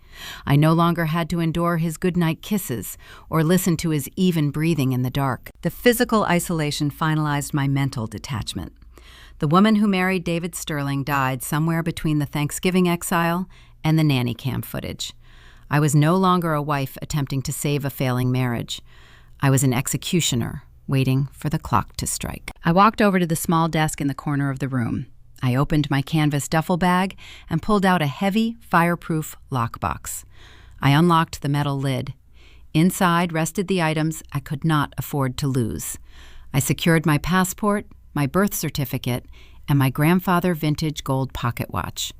A: I no longer had to endure his goodnight kisses or listen to his even breathing in the dark. The physical isolation finalized my mental detachment. The woman who married David Sterling died somewhere between the Thanksgiving exile and the nanny cam footage. I was no longer a wife attempting to save a failing marriage. I was an executioner waiting for the clock to strike. I walked over to the small desk in the corner of the room. I opened my canvas duffel bag and pulled out a heavy, fireproof lockbox. I unlocked the metal lid. Inside rested the items I could not afford to lose. I secured my passport, my birth certificate, and my grandfather vintage gold pocket watch.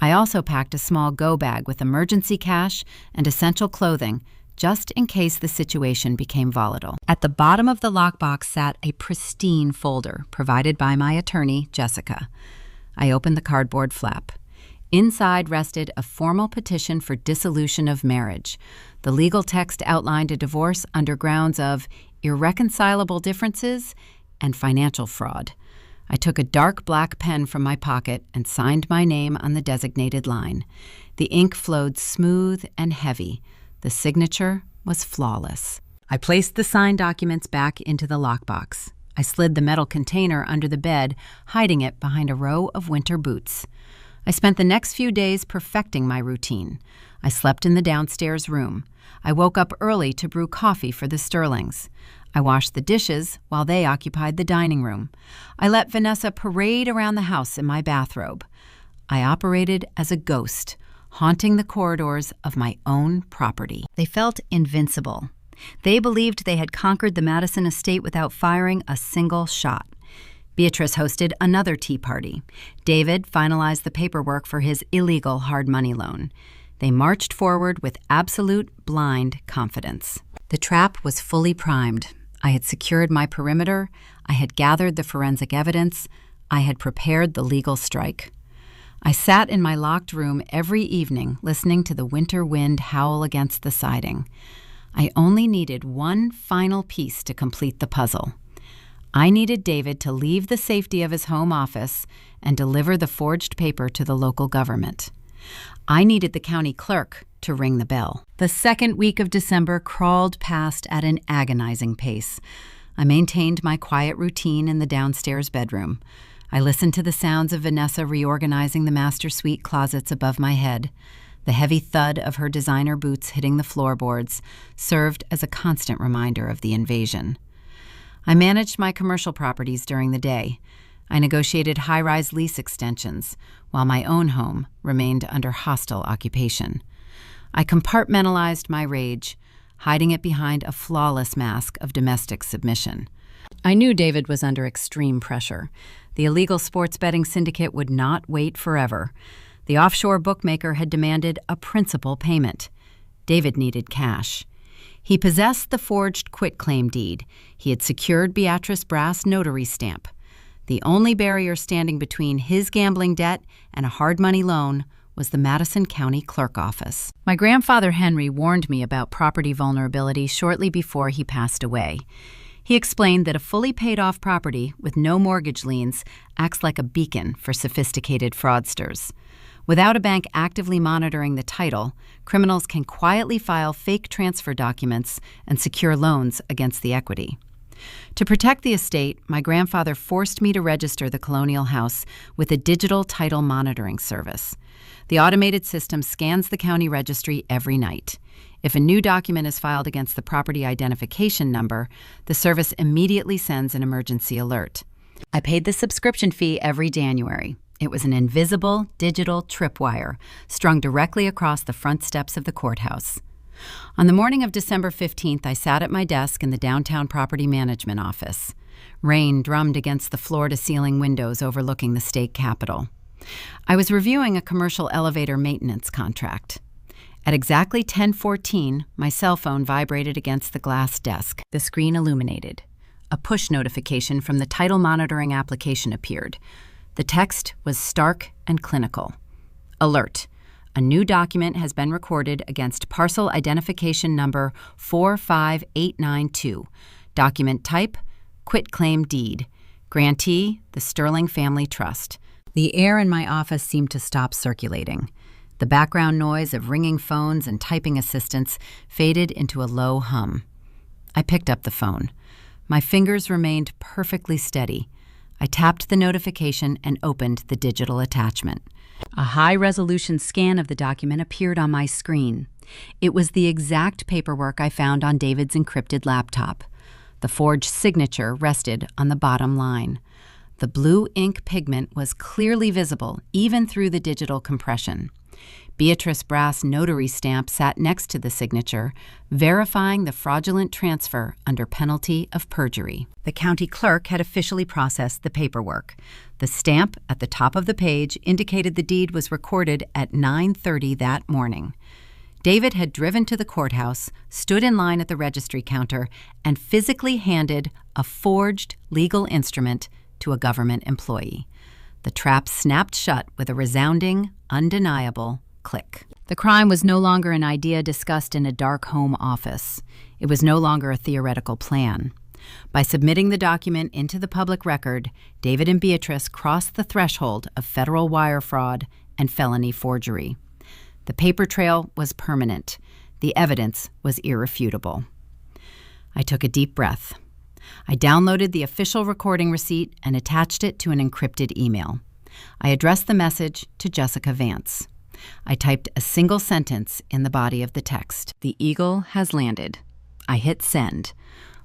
A: I also packed a small go bag with emergency cash and essential clothing, just in case the situation became volatile. At the bottom of the lockbox sat a pristine folder provided by my attorney, Jessica. I opened the cardboard flap. Inside rested a formal petition for dissolution of marriage. The legal text outlined a divorce under grounds of irreconcilable differences and financial fraud. I took a dark black pen from my pocket and signed my name on the designated line. The ink flowed smooth and heavy. The signature was flawless. I placed the signed documents back into the lockbox. I slid the metal container under the bed, hiding it behind a row of winter boots. I spent the next few days perfecting my routine. I slept in the downstairs room. I woke up early to brew coffee for the Sterlings. I washed the dishes while they occupied the dining room. I let Vanessa parade around the house in my bathrobe. I operated as a ghost, haunting the corridors of my own property. They felt invincible. They believed they had conquered the Madison estate without firing a single shot. Beatrice hosted another tea party. David finalized the paperwork for his illegal hard money loan. They marched forward with absolute blind confidence. The trap was fully primed. I had secured my perimeter. I had gathered the forensic evidence. I had prepared the legal strike. I sat in my locked room every evening listening to the winter wind howl against the siding. I only needed one final piece to complete the puzzle. I needed David to leave the safety of his home office and deliver the forged paper to the local government. I needed the county clerk to ring the bell. The second week of December crawled past at an agonizing pace. I maintained my quiet routine in the downstairs bedroom. I listened to the sounds of Vanessa reorganizing the master suite closets above my head. The heavy thud of her designer boots hitting the floorboards served as a constant reminder of the invasion. I managed my commercial properties during the day. I negotiated high-rise lease extensions, while my own home remained under hostile occupation. I compartmentalized my rage, hiding it behind a flawless mask of domestic submission. I knew David was under extreme pressure. The illegal sports betting syndicate would not wait forever. The offshore bookmaker had demanded a principal payment. David needed cash. He possessed the forged quitclaim deed. He had secured Beatrice Brass' notary stamp. The only barrier standing between his gambling debt and a hard money loan was the Madison County Clerk Office. My grandfather Henry warned me about property vulnerability shortly before he passed away. He explained that a fully paid-off property with no mortgage liens acts like a beacon for sophisticated fraudsters. Without a bank actively monitoring the title, criminals can quietly file fake transfer documents and secure loans against the equity. To protect the estate, my grandfather forced me to register the colonial house with a digital title monitoring service. The automated system scans the county registry every night. If a new document is filed against the property identification number, the service immediately sends an emergency alert. I paid the subscription fee every January. It was an invisible digital tripwire strung directly across the front steps of the courthouse. On the morning of December 15th, I sat at my desk in the downtown property management office. Rain drummed against the floor-to-ceiling windows overlooking the state capitol. I was reviewing a commercial elevator maintenance contract. At exactly 10:14, my cell phone vibrated against the glass desk. The screen illuminated. A push notification from the title monitoring application appeared. The text was stark and clinical. Alert. A new document has been recorded against parcel identification number 45892. Document type, quitclaim deed. Grantee, the Sterling Family Trust. The air in my office seemed to stop circulating. The background noise of ringing phones and typing assistants faded into a low hum. I picked up the phone. My fingers remained perfectly steady. I tapped the notification and opened the digital attachment. A high-resolution scan of the document appeared on my screen. It was the exact paperwork I found on David's encrypted laptop. The forged signature rested on the bottom line. The blue ink pigment was clearly visible even through the digital compression. Beatrice Brass' notary stamp sat next to the signature, verifying the fraudulent transfer under penalty of perjury. The county clerk had officially processed the paperwork. The stamp at the top of the page indicated the deed was recorded at 9:30 that morning. David had driven to the courthouse, stood in line at the registry counter, and physically handed a forged legal instrument to a government employee. The trap snapped shut with a resounding, undeniable click. The crime was no longer an idea discussed in a dark home office. It was no longer a theoretical plan. By submitting the document into the public record, David and Beatrice crossed the threshold of federal wire fraud and felony forgery. The paper trail was permanent. The evidence was irrefutable. I took a deep breath. I downloaded the official recording receipt and attached it to an encrypted email. I addressed the message to Jessica Vance. I typed a single sentence in the body of the text. "The Eagle has landed." I hit send.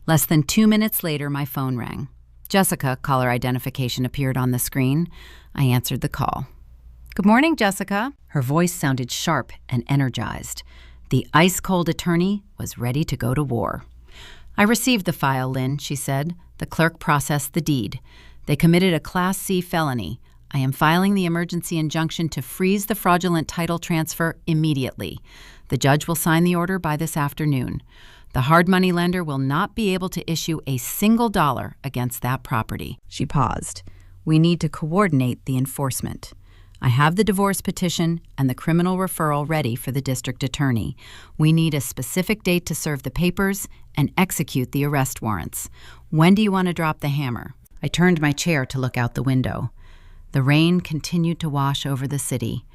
A: Less than 2 minutes later, my phone rang. Jessica, caller identification appeared on the screen. I answered the call. "Good morning, Jessica." Her voice sounded sharp and energized. The ice-cold attorney was ready to go to war. "I received the file, Lynn," she said. "The clerk processed the deed. They committed a Class C felony. I am filing the emergency injunction to freeze the fraudulent title transfer immediately. The judge will sign the order by this afternoon. The hard money lender will not be able to issue a single dollar against that property." She paused. "We need to coordinate the enforcement. I have the divorce petition and the criminal referral ready for the district attorney. We need a specific date to serve the papers and execute the arrest warrants. When do you want to drop the hammer?" I turned my chair to look out the window. The rain continued to wash over the city.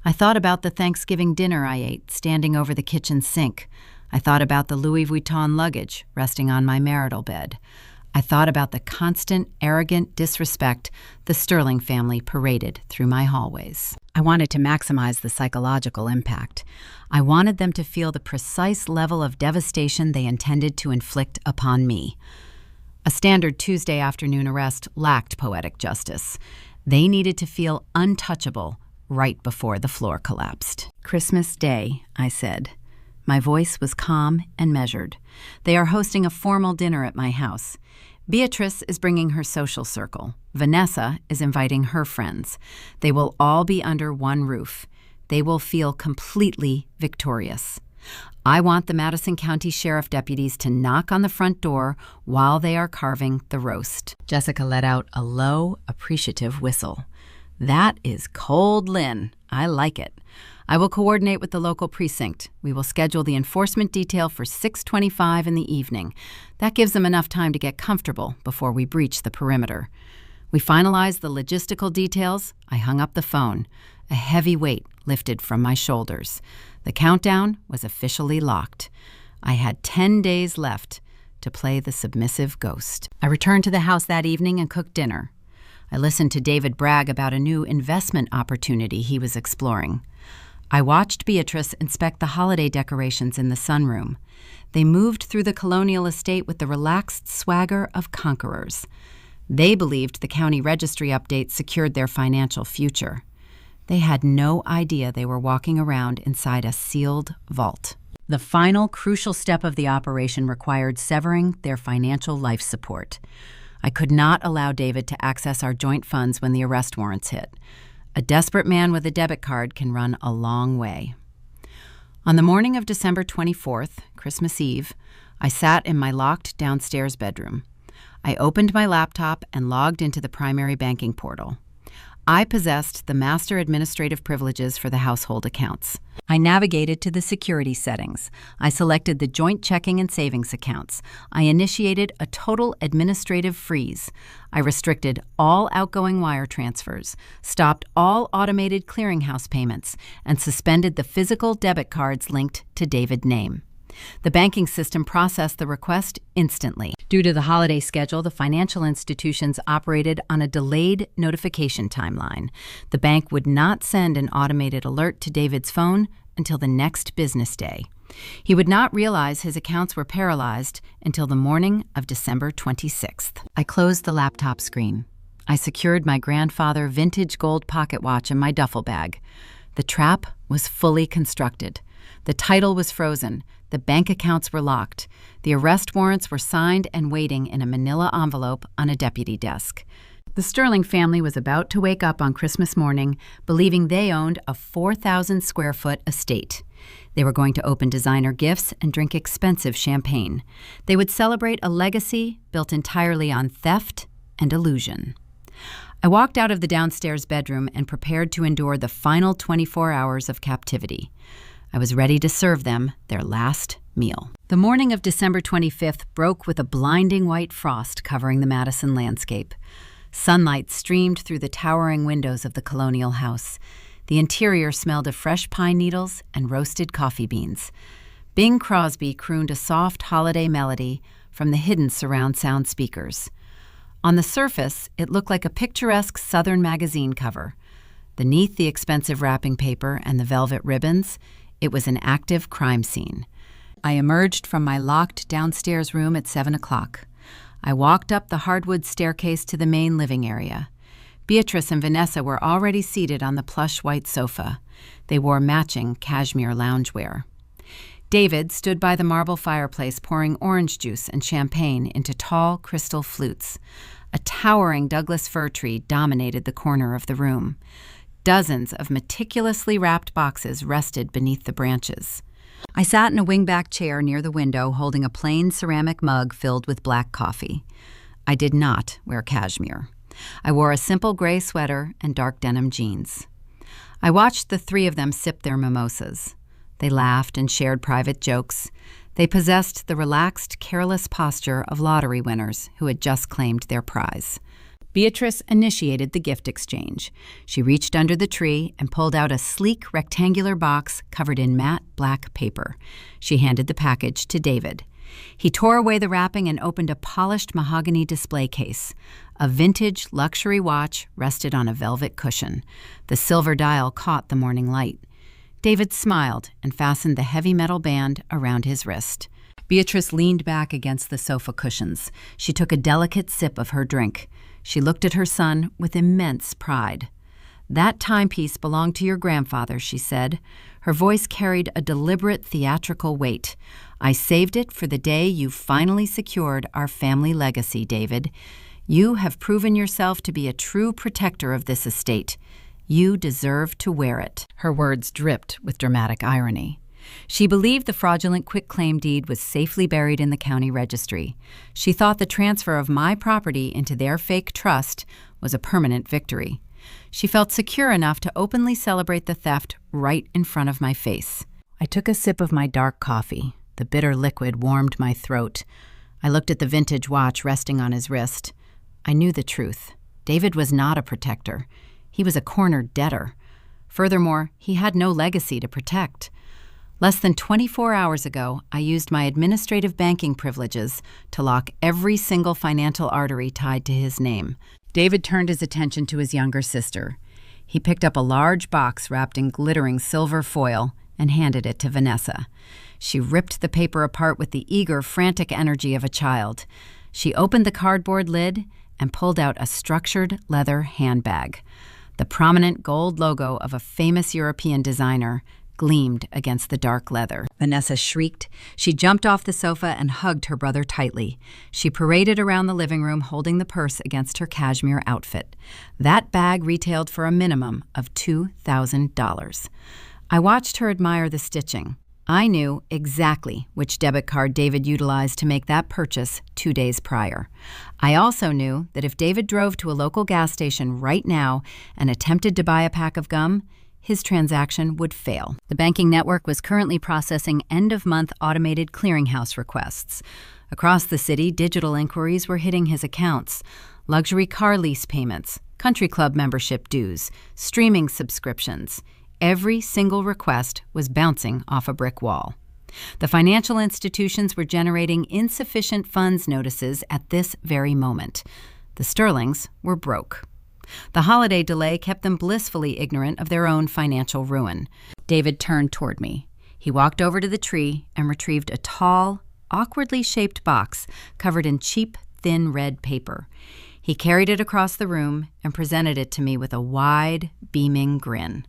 A: I thought about the Thanksgiving dinner I ate, standing over the kitchen sink. I thought about the Louis Vuitton luggage resting on my marital bed. I thought about the constant, arrogant disrespect the Sterling family paraded through my hallways. I wanted to maximize the psychological impact. I wanted them to feel the precise level of devastation they intended to inflict upon me. A standard Tuesday afternoon arrest lacked poetic justice. They needed to feel untouchable right before the floor collapsed. "Christmas Day," I said. My voice was calm and measured. "They are hosting a formal dinner at my house. Beatrice is bringing her social circle. Vanessa is inviting her friends. They will all be under one roof. They will feel completely victorious. I want the Madison County Sheriff deputies to knock on the front door while they are carving the roast." Jessica let out a low, appreciative whistle. "That is cold, Lynn. I like it. I will coordinate with the local precinct. We will schedule the enforcement detail for 6:25 in the evening. That gives them enough time to get comfortable before we breach the perimeter." We finalized the logistical details. I hung up the phone. A heavy weight lifted from my shoulders. The countdown was officially locked. I had 10 days left to play the submissive ghost. I returned to the house that evening and cooked dinner. I listened to David brag about a new investment opportunity he was exploring. I watched Beatrice inspect the holiday decorations in the sunroom. They moved through the colonial estate with the relaxed swagger of conquerors. They believed the county registry update secured their financial future. They had no idea they were walking around inside a sealed vault. The final crucial step of the operation required severing their financial life support. I could not allow David to access our joint funds when the arrest warrants hit. A desperate man with a debit card can run a long way. On the morning of December 24th, Christmas Eve, I sat in my locked downstairs bedroom. I opened my laptop and logged into the primary banking portal. I possessed the master administrative privileges for the household accounts. I navigated to the security settings. I selected the joint checking and savings accounts. I initiated a total administrative freeze. I restricted all outgoing wire transfers, stopped all automated clearinghouse payments, and suspended the physical debit cards linked to David's name. The banking system processed the request instantly. Due to the holiday schedule, the financial institutions operated on a delayed notification timeline. The bank would not send an automated alert to David's phone until the next business day. He would not realize his accounts were paralyzed until the morning of December 26th. I closed the laptop screen. I secured my grandfather vintage gold pocket watch in my duffel bag. The trap was fully constructed. The title was frozen. The bank accounts were locked. The arrest warrants were signed and waiting in a manila envelope on a deputy desk. The Sterling family was about to wake up on Christmas morning believing they owned a 4,000-square-foot estate. They were going to open designer gifts and drink expensive champagne. They would celebrate a legacy built entirely on theft and illusion. I walked out of the downstairs bedroom and prepared to endure the final 24 hours of captivity. I was ready to serve them their last meal. The morning of December 25th broke with a blinding white frost covering the Madison landscape. Sunlight streamed through the towering windows of the colonial house. The interior smelled of fresh pine needles and roasted coffee beans. Bing Crosby crooned a soft holiday melody from the hidden surround sound speakers. On the surface, it looked like a picturesque Southern magazine cover. Beneath the expensive wrapping paper and the velvet ribbons, it was an active crime scene. I emerged from my locked downstairs room at 7 o'clock. I walked up the hardwood staircase to the main living area. Beatrice and Vanessa were already seated on the plush white sofa. They wore matching cashmere loungewear. David stood by the marble fireplace pouring orange juice and champagne into tall crystal flutes. A towering Douglas fir tree dominated the corner of the room. Dozens of meticulously wrapped boxes rested beneath the branches. I sat in a wingback chair near the window holding a plain ceramic mug filled with black coffee. I did not wear cashmere. I wore a simple gray sweater and dark denim jeans. I watched the three of them sip their mimosas. They laughed and shared private jokes. They possessed the relaxed, careless posture of lottery winners who had just claimed their prize. Beatrice initiated the gift exchange. She reached under the tree and pulled out a sleek rectangular box covered in matte black paper. She handed the package to David. He tore away the wrapping and opened a polished mahogany display case. A vintage luxury watch rested on a velvet cushion. The silver dial caught the morning light. David smiled and fastened the heavy metal band around his wrist. Beatrice leaned back against the sofa cushions. She took a delicate sip of her drink. She looked at her son with immense pride. "That timepiece belonged to your grandfather," she said. Her voice carried a deliberate theatrical weight. "I saved it for the day you finally secured our family legacy, David. You have proven yourself to be a true protector of this estate. You deserve to wear it." Her words dripped with dramatic irony. She believed the fraudulent quitclaim deed was safely buried in the county registry. She thought the transfer of my property into their fake trust was a permanent victory. She felt secure enough to openly celebrate the theft right in front of my face. I took a sip of my dark coffee. The bitter liquid warmed my throat. I looked at the vintage watch resting on his wrist. I knew the truth. David was not a protector. He was a cornered debtor. Furthermore, he had no legacy to protect. Less than 24 hours ago, I used my administrative banking privileges to lock every single financial artery tied to his name. David turned his attention to his younger sister. He picked up a large box wrapped in glittering silver foil and handed it to Vanessa. She ripped the paper apart with the eager, frantic energy of a child. She opened the cardboard lid and pulled out a structured leather handbag. The prominent gold logo of a famous European designer gleamed against the dark leather. Vanessa shrieked. She jumped off the sofa and hugged her brother tightly. She paraded around the living room holding the purse against her cashmere outfit. That bag retailed for a minimum of $2,000. I watched her admire the stitching. I knew exactly which debit card David utilized to make that purchase 2 days prior. I also knew that if David drove to a local gas station right now and attempted to buy a pack of gum, his transaction would fail. The banking network was currently processing end-of-month automated clearinghouse requests. Across the city, digital inquiries were hitting his accounts. Luxury car lease payments, country club membership dues, streaming subscriptions. Every single request was bouncing off a brick wall. The financial institutions were generating insufficient funds notices at this very moment. The Sterlings were broke. The holiday delay kept them blissfully ignorant of their own financial ruin. David turned toward me. He walked over to the tree and retrieved a tall, awkwardly shaped box covered in cheap, thin red paper. He carried it across the room and presented it to me with a wide, beaming grin.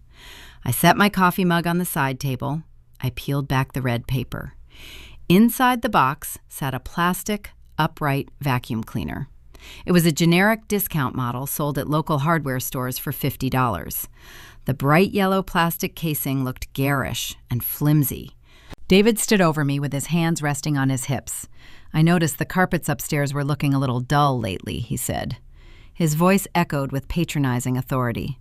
A: I set my coffee mug on the side table. I peeled back the red paper. Inside the box sat a plastic, upright vacuum cleaner. It was a generic discount model sold at local hardware stores for $50. The bright yellow plastic casing looked garish and flimsy. David stood over me with his hands resting on his hips. I noticed the carpets upstairs were looking a little dull lately, he said. His voice echoed with patronizing authority.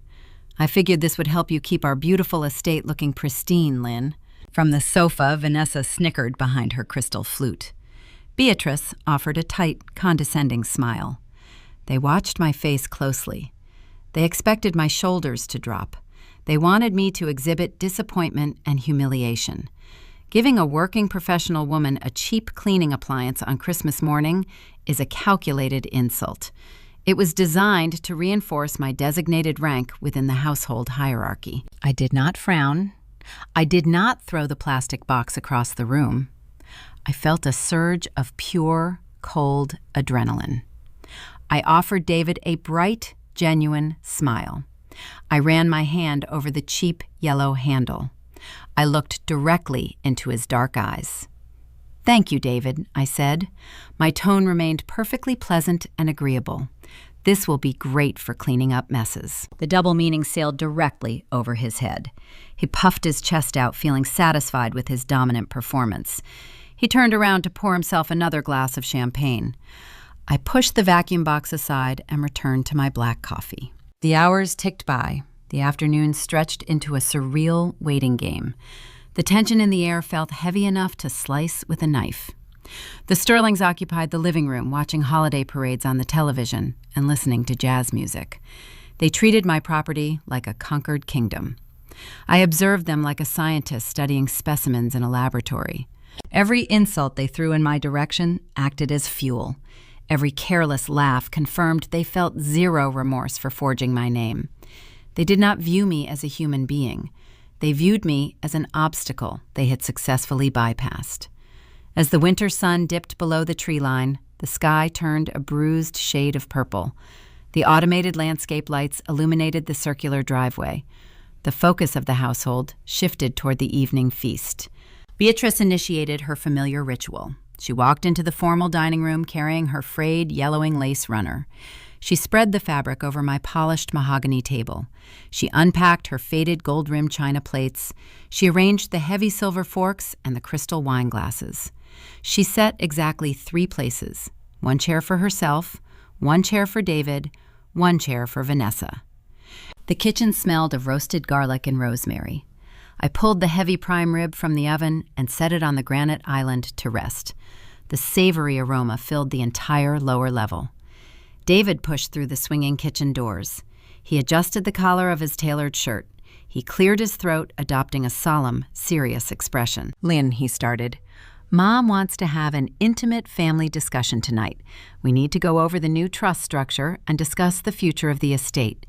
A: I figured this would help you keep our beautiful estate looking pristine, Lynn. From the sofa, Vanessa snickered behind her crystal flute. Beatrice offered a tight, condescending smile. They watched my face closely. They expected my shoulders to drop. They wanted me to exhibit disappointment and humiliation. Giving a working professional woman a cheap cleaning appliance on Christmas morning is a calculated insult. It was designed to reinforce my designated rank within the household hierarchy. I did not frown. I did not throw the plastic box across the room. I felt a surge of pure, cold adrenaline. I offered David a bright, genuine smile. I ran my hand over the cheap yellow handle. I looked directly into his dark eyes. "Thank you, David," I said. My tone remained perfectly pleasant and agreeable. "This will be great for cleaning up messes." The double meaning sailed directly over his head. He puffed his chest out, feeling satisfied with his dominant performance. He turned around to pour himself another glass of champagne. I pushed the vacuum box aside and returned to my black coffee. The hours ticked by. The afternoon stretched into a surreal waiting game. The tension in the air felt heavy enough to slice with a knife. The Sterlings occupied the living room, watching holiday parades on the television and listening to jazz music. They treated my property like a conquered kingdom. I observed them like a scientist studying specimens in a laboratory. Every insult they threw in my direction acted as fuel. Every careless laugh confirmed they felt zero remorse for forging my name. They did not view me as a human being. They viewed me as an obstacle they had successfully bypassed. As the winter sun dipped below the tree line, the sky turned a bruised shade of purple. The automated landscape lights illuminated the circular driveway. The focus of the household shifted toward the evening feast. Beatrice initiated her familiar ritual. She walked into the formal dining room carrying her frayed, yellowing lace runner. She spread the fabric over my polished mahogany table. She unpacked her faded gold-rimmed china plates. She arranged the heavy silver forks and the crystal wine glasses. She set exactly 3 places: 1 chair for herself, 1 chair for David, 1 chair for Vanessa. The kitchen smelled of roasted garlic and rosemary. I pulled the heavy prime rib from the oven and set it on the granite island to rest. The savory aroma filled the entire lower level. David pushed through the swinging kitchen doors. He adjusted the collar of his tailored shirt. He cleared his throat, adopting a solemn, serious expression. "Lynn," he started, "Mom wants to have an intimate family discussion tonight. We need to go over the new trust structure and discuss the future of the estate.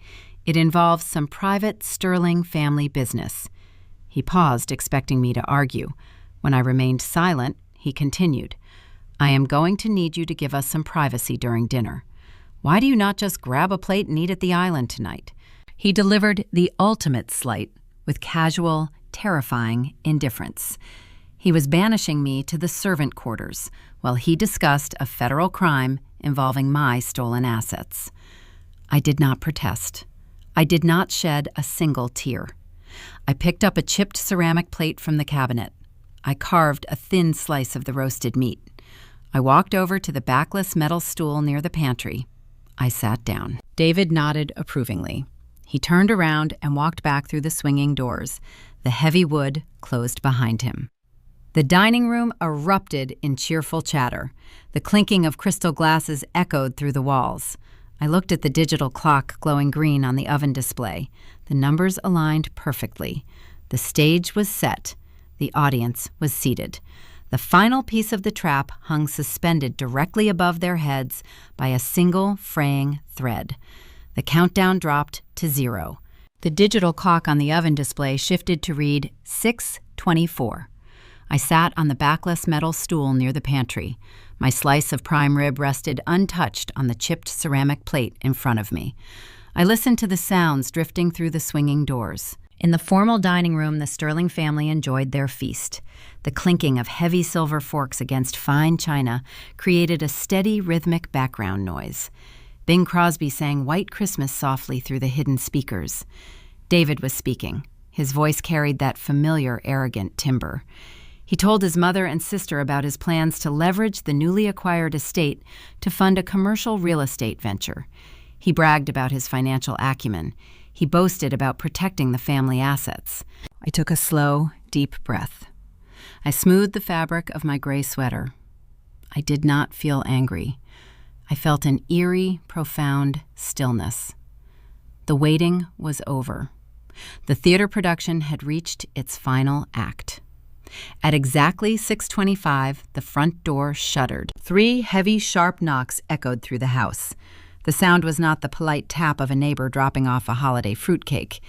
A: It involves some private Sterling family business." He paused, expecting me to argue. When I remained silent, he continued, "I am going to need you to give us some privacy during dinner. Why do you not just grab a plate and eat at the island tonight?" He delivered the ultimate slight with casual, terrifying indifference. He was banishing me to the servant quarters while he discussed a federal crime involving my stolen assets. I did not protest. I did not shed a single tear. I picked up a chipped ceramic plate from the cabinet. I carved a thin slice of the roasted meat. I walked over to the backless metal stool near the pantry. I sat down. David nodded approvingly. He turned around and walked back through the swinging doors. The heavy wood closed behind him. The dining room erupted in cheerful chatter. The clinking of crystal glasses echoed through the walls. I looked at the digital clock glowing green on the oven display. The numbers aligned perfectly. The stage was set. The audience was seated. The final piece of the trap hung suspended directly above their heads by a single fraying thread. The countdown dropped to 0. The digital clock on the oven display shifted to read 6:24. I sat on the backless metal stool near the pantry. My slice of prime rib rested untouched on the chipped ceramic plate in front of me. I listened to the sounds drifting through the swinging doors. In the formal dining room, the Sterling family enjoyed their feast. The clinking of heavy silver forks against fine china created a steady, rhythmic background noise. Bing Crosby sang White Christmas softly through the hidden speakers. David was speaking. His voice carried that familiar, arrogant timbre. He told his mother and sister about his plans to leverage the newly acquired estate to fund a commercial real estate venture. He bragged about his financial acumen. He boasted about protecting the family assets. I took a slow, deep breath. I smoothed the fabric of my gray sweater. I did not feel angry. I felt an eerie, profound stillness. The waiting was over. The theater production had reached its final act. At exactly 6:25, the front door shuddered. 3 heavy, sharp knocks echoed through the house. The sound was not the polite tap of a neighbor dropping off a holiday fruitcake.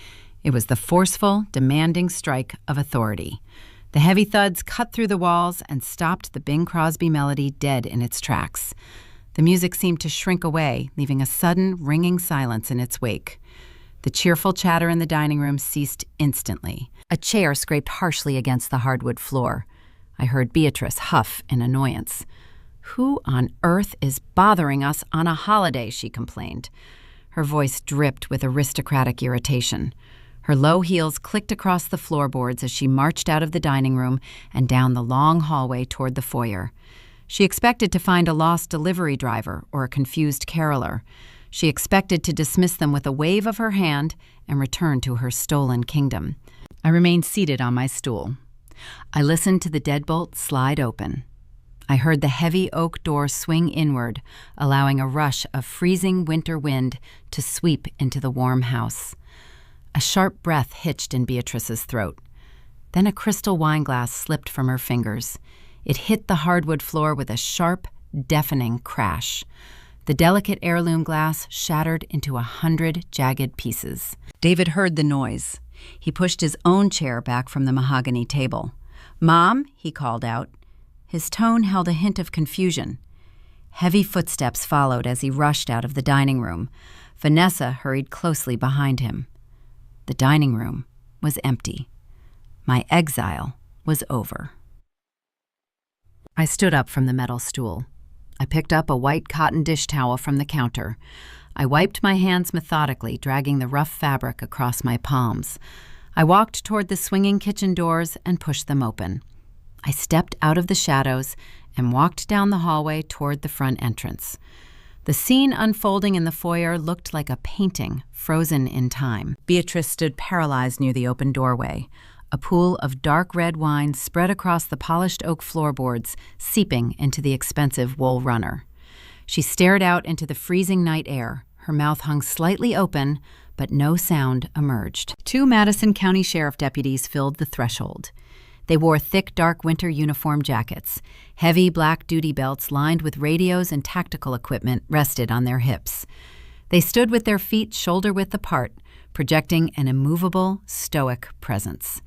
A: It was the forceful, demanding strike of authority. The heavy thuds cut through the walls and stopped the Bing Crosby melody dead in its tracks. The music seemed to shrink away, leaving a sudden, ringing silence in its wake. The cheerful chatter in the dining room ceased instantly. A chair scraped harshly against the hardwood floor. I heard Beatrice huff in annoyance. "Who on earth is bothering us on a holiday?" she complained. Her voice dripped with aristocratic irritation. Her low heels clicked across the floorboards as she marched out of the dining room and down the long hallway toward the foyer. She expected to find a lost delivery driver or a confused caroler. She expected to dismiss them with a wave of her hand and return to her stolen kingdom. I remained seated on my stool. I listened to the deadbolt slide open. I heard the heavy oak door swing inward, allowing a rush of freezing winter wind to sweep into the warm house. A sharp breath hitched in Beatrice's throat. Then a crystal wineglass slipped from her fingers. It hit the hardwood floor with a sharp, deafening crash. The delicate heirloom glass shattered into 100 jagged pieces. David heard the noise. He pushed his own chair back from the mahogany table. "Mom," he called out. His tone held a hint of confusion. Heavy footsteps followed as he rushed out of the dining room. Vanessa hurried closely behind him. The dining room was empty. My exile was over. I stood up from the metal stool. I picked up a white cotton dish towel from the counter. I wiped my hands methodically, dragging the rough fabric across my palms. I walked toward the swinging kitchen doors and pushed them open. I stepped out of the shadows and walked down the hallway toward the front entrance. The scene unfolding in the foyer looked like a painting frozen in time. Beatrice stood paralyzed near the open doorway. A pool of dark red wine spread across the polished oak floorboards, seeping into the expensive wool runner. She stared out into the freezing night air. Her mouth hung slightly open, but no sound emerged. 2 Madison County Sheriff deputies filled the threshold. They wore thick, dark winter uniform jackets. Heavy black duty belts lined with radios and tactical equipment rested on their hips. They stood with their feet shoulder-width apart, projecting an immovable, stoic presence.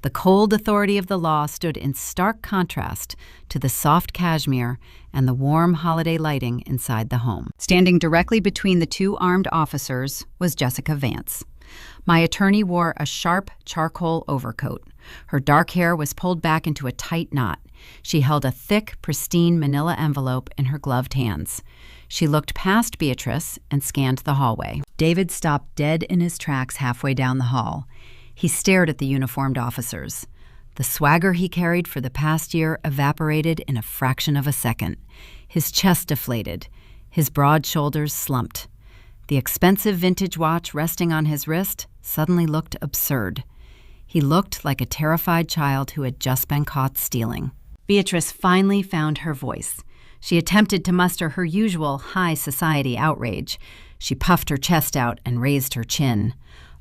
A: The cold authority of the law stood in stark contrast to the soft cashmere and the warm holiday lighting inside the home. Standing directly between the 2 armed officers was Jessica Vance. My attorney wore a sharp charcoal overcoat. Her dark hair was pulled back into a tight knot. She held a thick, pristine manila envelope in her gloved hands. She looked past Beatrice and scanned the hallway. David stopped dead in his tracks halfway down the hall. He stared at the uniformed officers. The swagger he carried for the past year evaporated in a fraction of a second. His chest deflated. His broad shoulders slumped. The expensive vintage watch resting on his wrist suddenly looked absurd. He looked like a terrified child who had just been caught stealing. Beatrice finally found her voice. She attempted to muster her usual high society outrage. She puffed her chest out and raised her chin.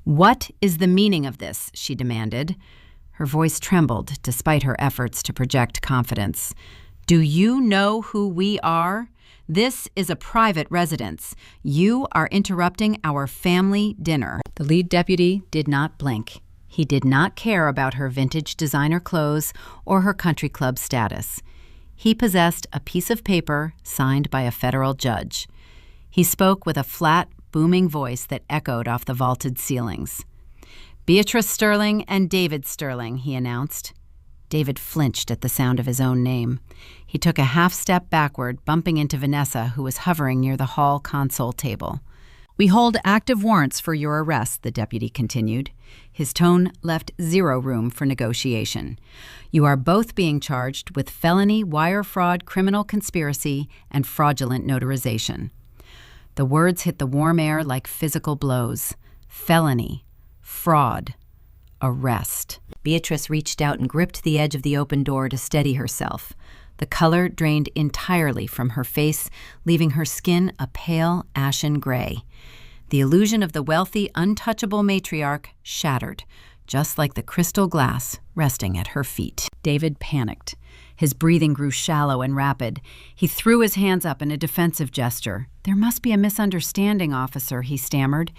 A: "What is the meaning of this?" she demanded. Her voice trembled despite her efforts to project confidence. Do you know who we are? This is a private residence. You are interrupting our family dinner. The lead deputy did not blink. He did not care about her vintage designer clothes or her country club status. He possessed a piece of paper signed by a federal judge. He spoke with a flat, booming voice that echoed off the vaulted ceilings. "Beatrice Sterling and David Sterling," he announced. David flinched at the sound of his own name. He took a half step backward, bumping into Vanessa, who was hovering near the hall console table. "We hold active warrants for your arrest," the deputy continued. His tone left zero room for negotiation. "You are both being charged with felony wire fraud, criminal conspiracy, and fraudulent notarization." The words hit the warm air like physical blows. Felony, fraud, arrest. Beatrice reached out and gripped the edge of the open door to steady herself. The color drained entirely from her face, leaving her skin a pale, ashen gray. The illusion of the wealthy, untouchable matriarch shattered, just like the crystal glass resting at her feet. David panicked. His breathing grew shallow and rapid. He threw his hands up in a defensive gesture. "There must be a misunderstanding, officer," he stammered.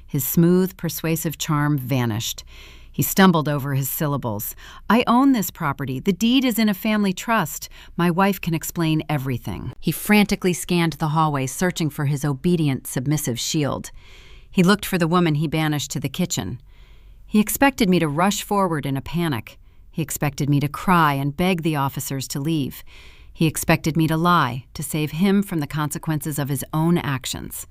A: His smooth, persuasive charm vanished. He stumbled over his syllables. "I own this property. The deed is in a family trust. My wife can explain everything." He frantically scanned the hallway, searching for his obedient, submissive shield. He looked for the woman he banished to the kitchen. He expected me to rush forward in a panic. He expected me to cry and beg the officers to leave. He expected me to lie, to save him from the consequences of his own actions.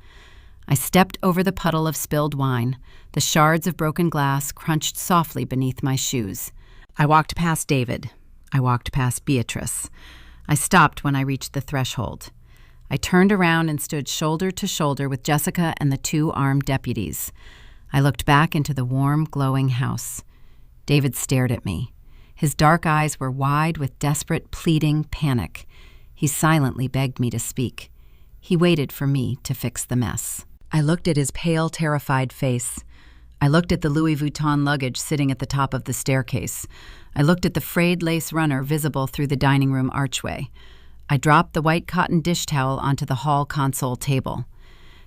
A: I stepped over the puddle of spilled wine. The shards of broken glass crunched softly beneath my shoes. I walked past David. I walked past Beatrice. I stopped when I reached the threshold. I turned around and stood shoulder to shoulder with Jessica and the two armed deputies. I looked back into the warm, glowing house. David stared at me. His dark eyes were wide with desperate, pleading panic. He silently begged me to speak. He waited for me to fix the mess. I looked at his pale, terrified face. I looked at the Louis Vuitton luggage sitting at the top of the staircase. I looked at the frayed lace runner visible through the dining room archway. I dropped the white cotton dish towel onto the hall console table.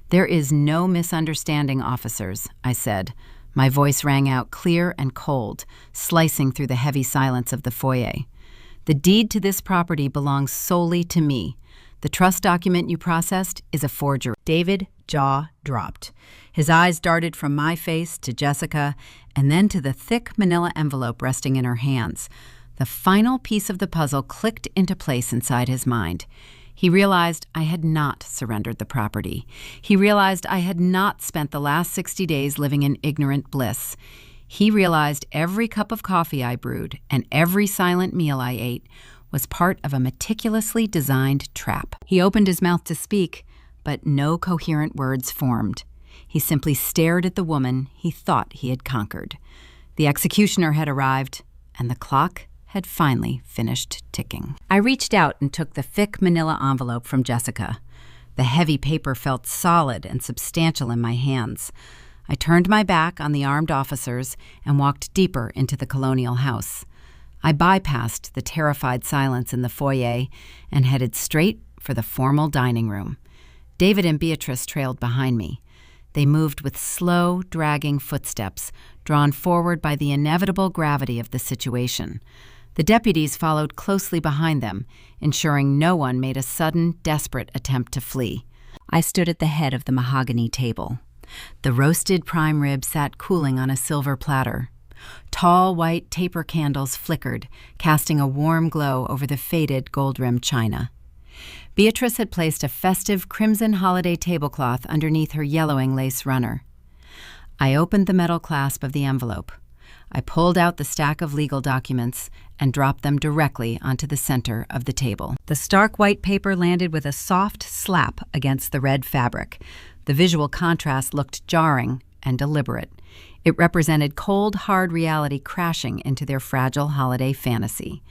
A: "There is no misunderstanding, officers," I said. My voice rang out clear and cold, slicing through the heavy silence of the foyer. "The deed to this property belongs solely to me. The trust document you processed is a forgery." David jaw dropped. His eyes darted from my face to Jessica and then to the thick manila envelope resting in her hands. The final piece of the puzzle clicked into place inside his mind. He realized I had not surrendered the property. He realized I had not spent the last 60 days living in ignorant bliss. He realized every cup of coffee I brewed and every silent meal I ate was part of a meticulously designed trap. He opened his mouth to speak, but no coherent words formed. He simply stared at the woman he thought he had conquered. The executioner had arrived, and the clock had finally finished ticking. I reached out and took the thick manila envelope from Jessica. The heavy paper felt solid and substantial in my hands. I turned my back on the armed officers and walked deeper into the colonial house. I bypassed the terrified silence in the foyer and headed straight for the formal dining room. David and Beatrice trailed behind me. They moved with slow, dragging footsteps, drawn forward by the inevitable gravity of the situation. The deputies followed closely behind them, ensuring no one made a sudden, desperate attempt to flee. I stood at the head of the mahogany table. The roasted prime rib sat cooling on a silver platter. Tall, white taper candles flickered, casting a warm glow over the faded gold-rimmed china. Beatrice had placed a festive crimson holiday tablecloth underneath her yellowing lace runner. I opened the metal clasp of the envelope. I pulled out the stack of legal documents and dropped them directly onto the center of the table. The stark white paper landed with a soft slap against the red fabric. The visual contrast looked jarring and deliberate. It represented cold, hard reality crashing into their fragile holiday fantasy.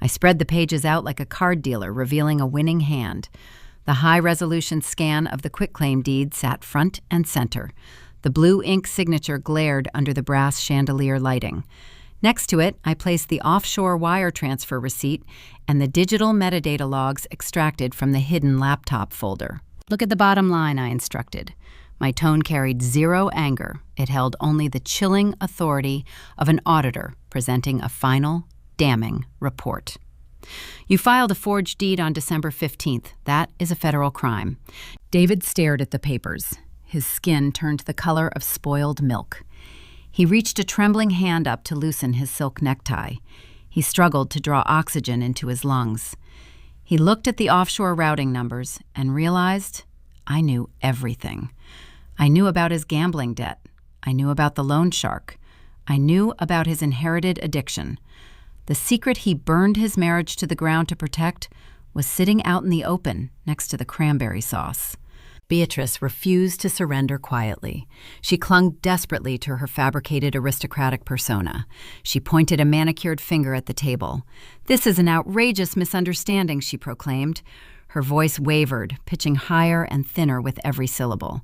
A: I spread the pages out like a card dealer, revealing a winning hand. The high-resolution scan of the quitclaim deed sat front and center. The blue ink signature glared under the brass chandelier lighting. Next to it, I placed the offshore wire transfer receipt and the digital metadata logs extracted from the hidden laptop folder. Look at the bottom line, I instructed. My tone carried zero anger. It held only the chilling authority of an auditor presenting a final, damning report. You filed a forged deed on December 15th. That is a federal crime. David stared at the papers. His skin turned the color of spoiled milk. He reached a trembling hand up to loosen his silk necktie. He struggled to draw oxygen into his lungs. He looked at the offshore routing numbers and realized I knew everything. I knew about his gambling debt. I knew about the loan shark. I knew about his inherited addiction. The secret he burned his marriage to the ground to protect was sitting out in the open next to the cranberry sauce. Beatrice refused to surrender quietly. She clung desperately to her fabricated aristocratic persona. She pointed a manicured finger at the table. "This is an outrageous misunderstanding," she proclaimed. Her voice wavered, pitching higher and thinner with every syllable.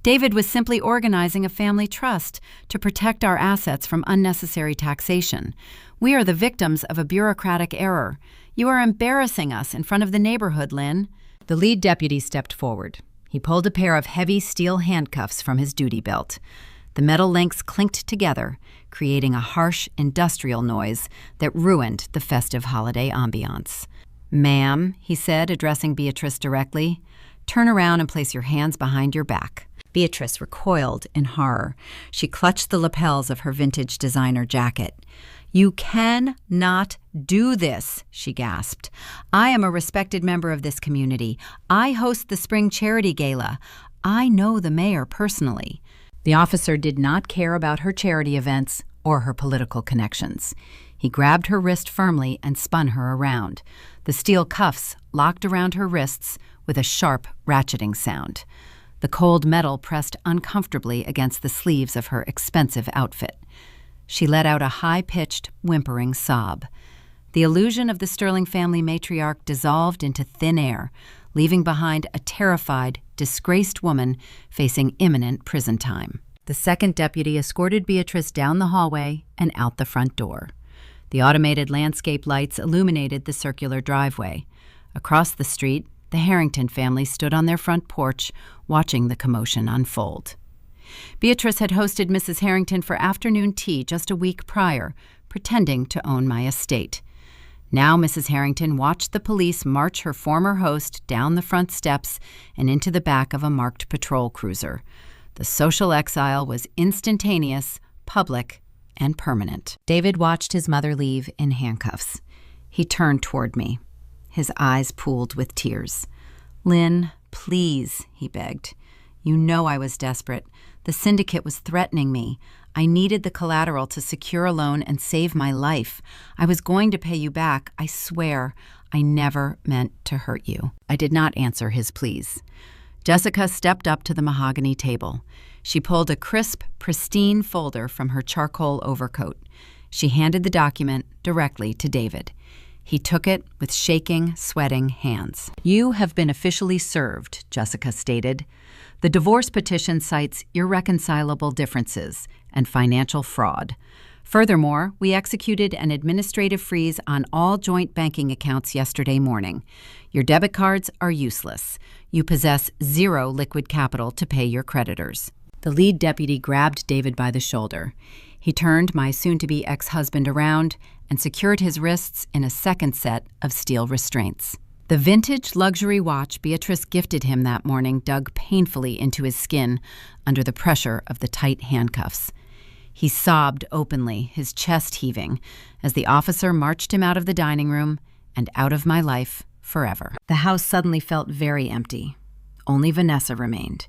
A: "David was simply organizing a family trust to protect our assets from unnecessary taxation. We are the victims of a bureaucratic error. You are embarrassing us in front of the neighborhood, Lynn." The lead deputy stepped forward. He pulled a pair of heavy steel handcuffs from his duty belt. The metal links clinked together, creating a harsh industrial noise that ruined the festive holiday ambiance. "Ma'am," he said, addressing Beatrice directly, "turn around and place your hands behind your back." Beatrice recoiled in horror. She clutched the lapels of her vintage designer jacket. "You cannot do this," she gasped. "I am a respected member of this community. I host the Spring Charity Gala. I know the mayor personally." The officer did not care about her charity events or her political connections. He grabbed her wrist firmly and spun her around. The steel cuffs locked around her wrists with a sharp ratcheting sound. The cold metal pressed uncomfortably against the sleeves of her expensive outfit. She let out a high-pitched, whimpering sob. The illusion of the Sterling family matriarch dissolved into thin air, leaving behind a terrified, disgraced woman facing imminent prison time. The second deputy escorted Beatrice down the hallway and out the front door. The automated landscape lights illuminated the circular driveway. Across the street, the Harrington family stood on their front porch, watching the commotion unfold. Beatrice had hosted Mrs. Harrington for afternoon tea just a week prior, pretending to own my estate. Now Mrs. Harrington watched the police march her former host down the front steps and into the back of a marked patrol cruiser. The social exile was instantaneous, public, and permanent. David watched his mother leave in handcuffs. He turned toward me. His eyes pooled with tears. "Lynn, please," he begged. "You know I was desperate. The syndicate was threatening me. I needed the collateral to secure a loan and save my life. I was going to pay you back. I swear, I never meant to hurt you." I did not answer his pleas. Jessica stepped up to the mahogany table. She pulled a crisp, pristine folder from her charcoal overcoat. She handed the document directly to David. He took it with shaking, sweating hands. "You have been officially served," Jessica stated. "The divorce petition cites irreconcilable differences and financial fraud. Furthermore, we executed an administrative freeze on all joint banking accounts yesterday morning. Your debit cards are useless. You possess zero liquid capital to pay your creditors." The lead deputy grabbed David by the shoulder. He turned my soon-to-be ex-husband around and secured his wrists in a second set of steel restraints. The vintage luxury watch Beatrice gifted him that morning dug painfully into his skin under the pressure of the tight handcuffs. He sobbed openly, his chest heaving, as the officer marched him out of the dining room and out of my life forever. The house suddenly felt very empty. Only Vanessa remained.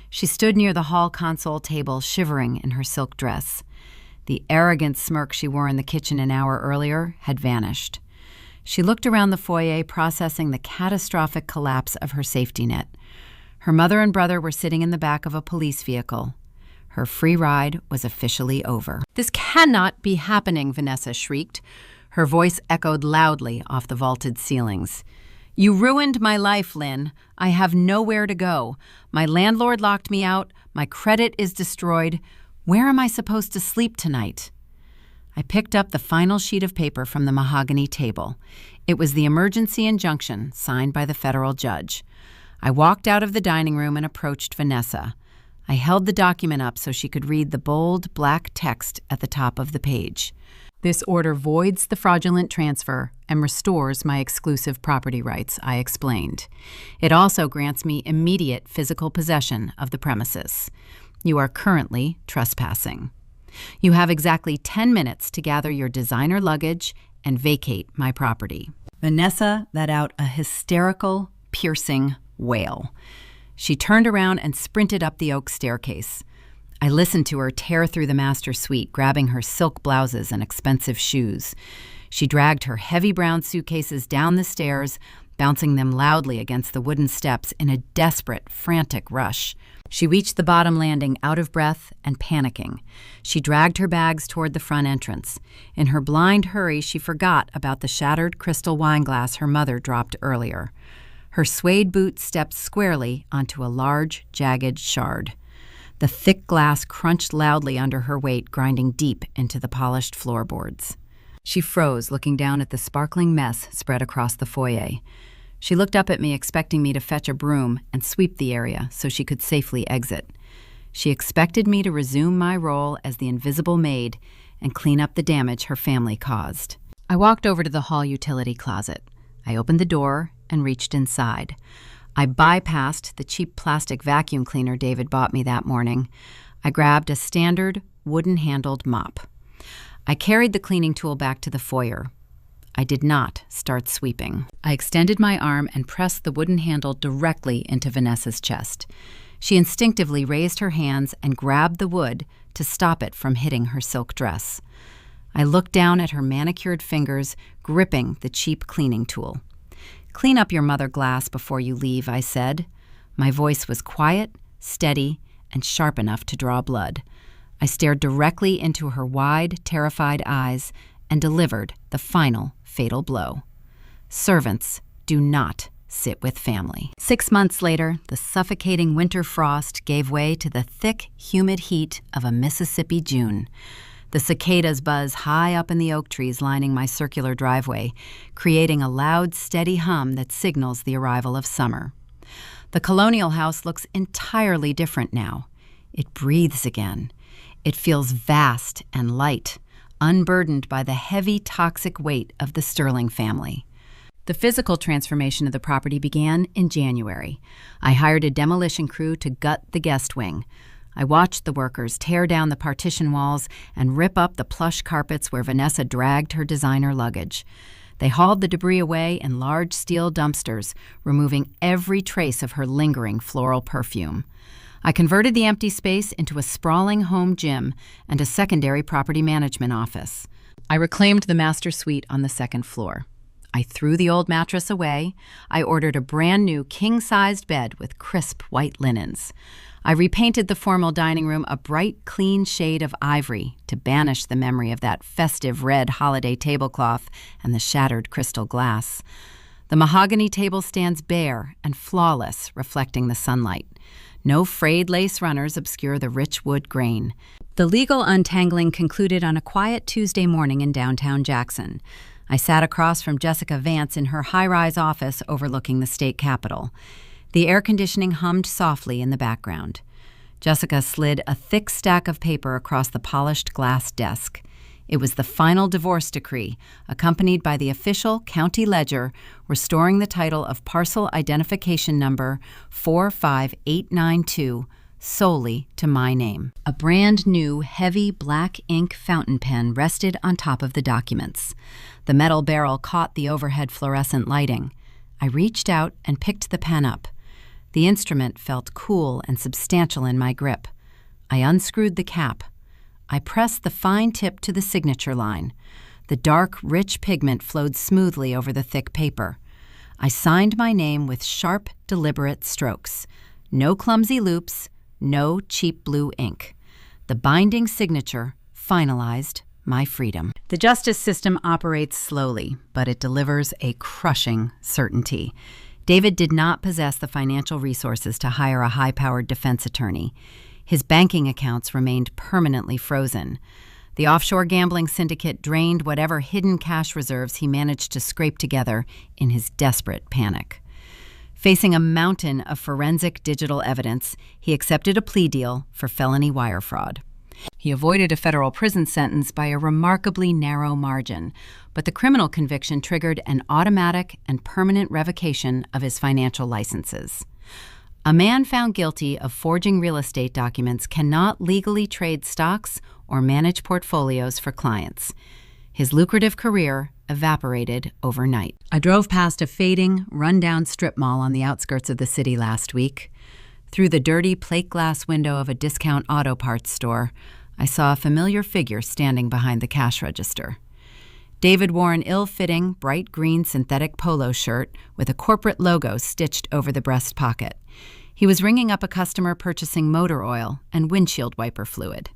A: She stood near the hall console table, shivering in her silk dress. The arrogant smirk she wore in the kitchen an hour earlier had vanished. She looked around the foyer, processing the catastrophic collapse of her safety net. Her mother and brother were sitting in the back of a police vehicle. Her free ride was officially over. "This cannot be happening," Vanessa shrieked. Her voice echoed loudly off the vaulted ceilings. "You ruined my life, Lynn. I have nowhere to go. My landlord locked me out. My credit is destroyed. Where am I supposed to sleep tonight?" I picked up the final sheet of paper from the mahogany table. It was the emergency injunction signed by the federal judge. I walked out of the dining room and approached Vanessa. I held the document up so she could read the bold, black text at the top of the page. "This order voids the fraudulent transfer and restores my exclusive property rights," I explained. "It also grants me immediate physical possession of the premises. You are currently trespassing. You have exactly 10 minutes to gather your designer luggage and vacate my property." Vanessa let out a hysterical, piercing wail. She turned around and sprinted up the oak staircase. I listened to her tear through the master suite, grabbing her silk blouses and expensive shoes. She dragged her heavy brown suitcases down the stairs, bouncing them loudly against the wooden steps in a desperate, frantic rush. She reached the bottom landing out of breath and panicking. She dragged her bags toward the front entrance. In her blind hurry, she forgot about the shattered crystal wine glass her mother dropped earlier. Her suede boot stepped squarely onto a large, jagged shard. The thick glass crunched loudly under her weight, grinding deep into the polished floorboards. She froze, looking down at the sparkling mess spread across the foyer. She looked up at me, expecting me to fetch a broom and sweep the area so she could safely exit. She expected me to resume my role as the invisible maid and clean up the damage her family caused. I walked over to the hall utility closet. I opened the door and reached inside. I bypassed the cheap plastic vacuum cleaner David bought me that morning. I grabbed a standard wooden-handled mop. I carried the cleaning tool back to the foyer. I did not start sweeping. I extended my arm and pressed the wooden handle directly into Vanessa's chest. She instinctively raised her hands and grabbed the wood to stop it from hitting her silk dress. I looked down at her manicured fingers, gripping the cheap cleaning tool. "Clean up your mother glass before you leave," I said. My voice was quiet, steady, and sharp enough to draw blood. I stared directly into her wide, terrified eyes and delivered the final, fatal blow. Servants do not sit with family. 6 months later, the suffocating winter frost gave way to the thick, humid heat of a Mississippi June. The cicadas buzz high up in the oak trees lining my circular driveway, creating a loud, steady hum that signals the arrival of summer. The colonial house looks entirely different now. It breathes again. It feels vast and light, unburdened by the heavy, toxic weight of the Sterling family. The physical transformation of the property began in January. I hired a demolition crew to gut the guest wing. I watched the workers tear down the partition walls and rip up the plush carpets where Vanessa dragged her designer luggage. They hauled the debris away in large steel dumpsters, removing every trace of her lingering floral perfume. I converted the empty space into a sprawling home gym and a secondary property management office. I reclaimed the master suite on the second floor. I threw the old mattress away. I ordered a brand new king-sized bed with crisp white linens. I repainted the formal dining room a bright, clean shade of ivory to banish the memory of that festive red holiday tablecloth and the shattered crystal glass. The mahogany table stands bare and flawless, reflecting the sunlight. No frayed lace runners obscure the rich wood grain. The legal untangling concluded on a quiet Tuesday morning in downtown Jackson. I sat across from Jessica Vance in her high-rise office overlooking the state capitol. The air conditioning hummed softly in the background. Jessica slid a thick stack of paper across the polished glass desk. It was the final divorce decree, accompanied by the official county ledger restoring the title of parcel identification number 45892 solely to my name. A brand new, heavy black ink fountain pen rested on top of the documents. The metal barrel caught the overhead fluorescent lighting. I reached out and picked the pen up. The instrument felt cool and substantial in my grip. I unscrewed the cap. I pressed the fine tip to the signature line. The dark, rich pigment flowed smoothly over the thick paper. I signed my name with sharp, deliberate strokes. No clumsy loops, no cheap blue ink. The binding signature finalized my freedom. The justice system operates slowly, but it delivers a crushing certainty. David did not possess the financial resources to hire a high-powered defense attorney. His banking accounts remained permanently frozen. The offshore gambling syndicate drained whatever hidden cash reserves he managed to scrape together in his desperate panic. Facing a mountain of forensic digital evidence, he accepted a plea deal for felony wire fraud. He avoided a federal prison sentence by a remarkably narrow margin, but the criminal conviction triggered an automatic and permanent revocation of his financial licenses. A man found guilty of forging real estate documents cannot legally trade stocks or manage portfolios for clients. His lucrative career evaporated overnight. I drove past a fading, run-down strip mall on the outskirts of the city last week. Through the dirty plate glass window of a discount auto parts store, I saw a familiar figure standing behind the cash register. David wore an ill-fitting, bright green synthetic polo shirt with a corporate logo stitched over the breast pocket. He was ringing up a customer purchasing motor oil and windshield wiper fluid.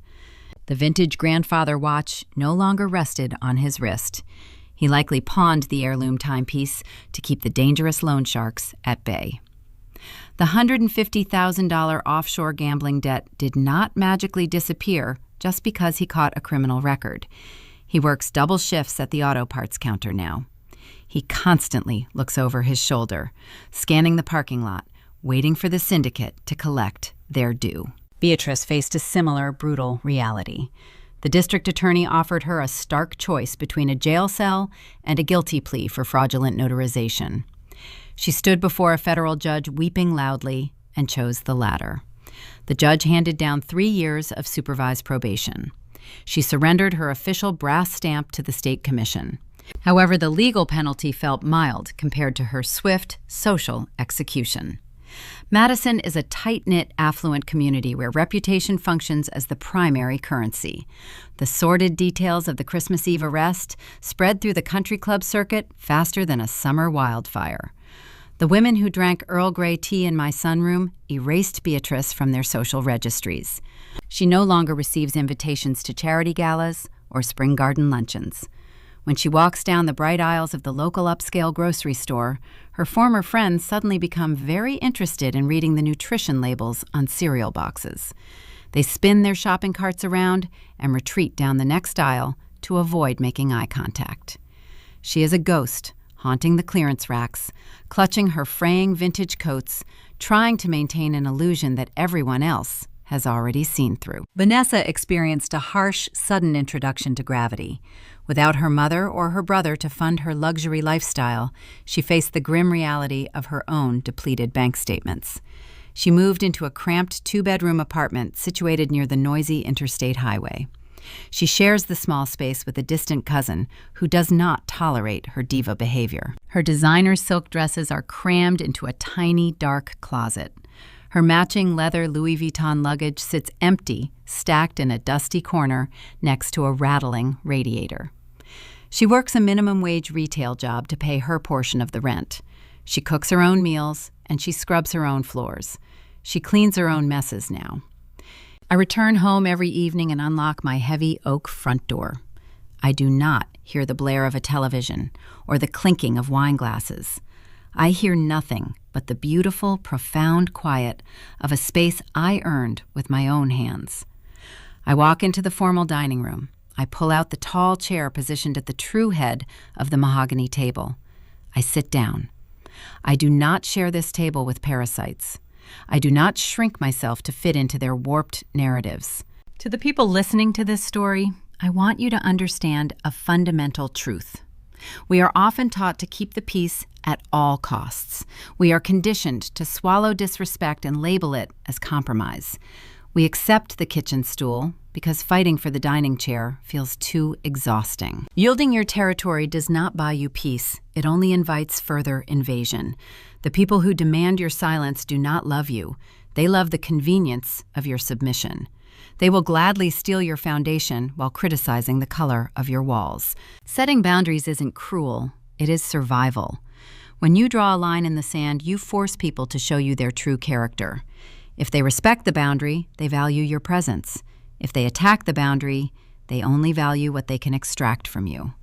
A: The vintage grandfather watch no longer rested on his wrist. He likely pawned the heirloom timepiece to keep the dangerous loan sharks at bay. The $150,000 offshore gambling debt did not magically disappear just because he caught a criminal record. He works double shifts at the auto parts counter now. He constantly looks over his shoulder, scanning the parking lot, waiting for the syndicate to collect their due. Beatrice faced a similar brutal reality. The district attorney offered her a stark choice between a jail cell and a guilty plea for fraudulent notarization. She stood before a federal judge weeping loudly and chose the latter. The judge handed down 3 years of supervised probation. She surrendered her official brass stamp to the state commission. However, the legal penalty felt mild compared to her swift social execution. Madison is a tight-knit, affluent community where reputation functions as the primary currency. The sordid details of the Christmas Eve arrest spread through the country club circuit faster than a summer wildfire. The women who drank Earl Grey tea in my sunroom erased Beatrice from their social registries. She no longer receives invitations to charity galas or spring garden luncheons. When she walks down the bright aisles of the local upscale grocery store, her former friends suddenly become very interested in reading the nutrition labels on cereal boxes. They spin their shopping carts around and retreat down the next aisle to avoid making eye contact. She is a ghost, haunting the clearance racks, clutching her fraying vintage coats, trying to maintain an illusion that everyone else has already seen through. Vanessa experienced a harsh, sudden introduction to gravity. Without her mother or her brother to fund her luxury lifestyle, she faced the grim reality of her own depleted bank statements. She moved into a cramped 2-bedroom apartment situated near the noisy interstate highway. She shares the small space with a distant cousin who does not tolerate her diva behavior. Her designer silk dresses are crammed into a tiny, dark closet. Her matching leather Louis Vuitton luggage sits empty, stacked in a dusty corner next to a rattling radiator. She works a minimum wage retail job to pay her portion of the rent. She cooks her own meals, and she scrubs her own floors. She cleans her own messes now. I return home every evening and unlock my heavy oak front door. I do not hear the blare of a television or the clinking of wine glasses. I hear nothing but the beautiful, profound quiet of a space I earned with my own hands. I walk into the formal dining room. I pull out the tall chair positioned at the true head of the mahogany table. I sit down. I do not share this table with parasites. I do not shrink myself to fit into their warped narratives. To the people listening to this story, I want you to understand a fundamental truth. We are often taught to keep the peace at all costs. We are conditioned to swallow disrespect and label it as compromise. We accept the kitchen stool because fighting for the dining chair feels too exhausting. Yielding your territory does not buy you peace. It only invites further invasion. The people who demand your silence do not love you. They love the convenience of your submission. They will gladly steal your foundation while criticizing the color of your walls. Setting boundaries isn't cruel. It is survival. When you draw a line in the sand, you force people to show you their true character. If they respect the boundary, they value your presence. If they attack the boundary, they only value what they can extract from you.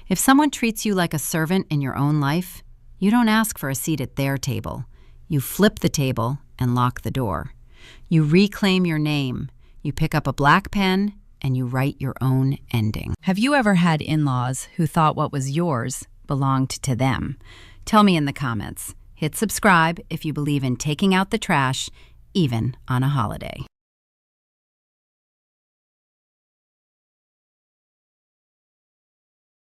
A: If someone treats you like a servant in your own life, you don't ask for a seat at their table. You flip the table and lock the door. You reclaim your name. You pick up a black pen and you write your own ending.
B: Have you ever had in-laws who thought what was yours belonged to them? Tell me in the comments. Hit subscribe if you believe in taking out the trash, even on a holiday.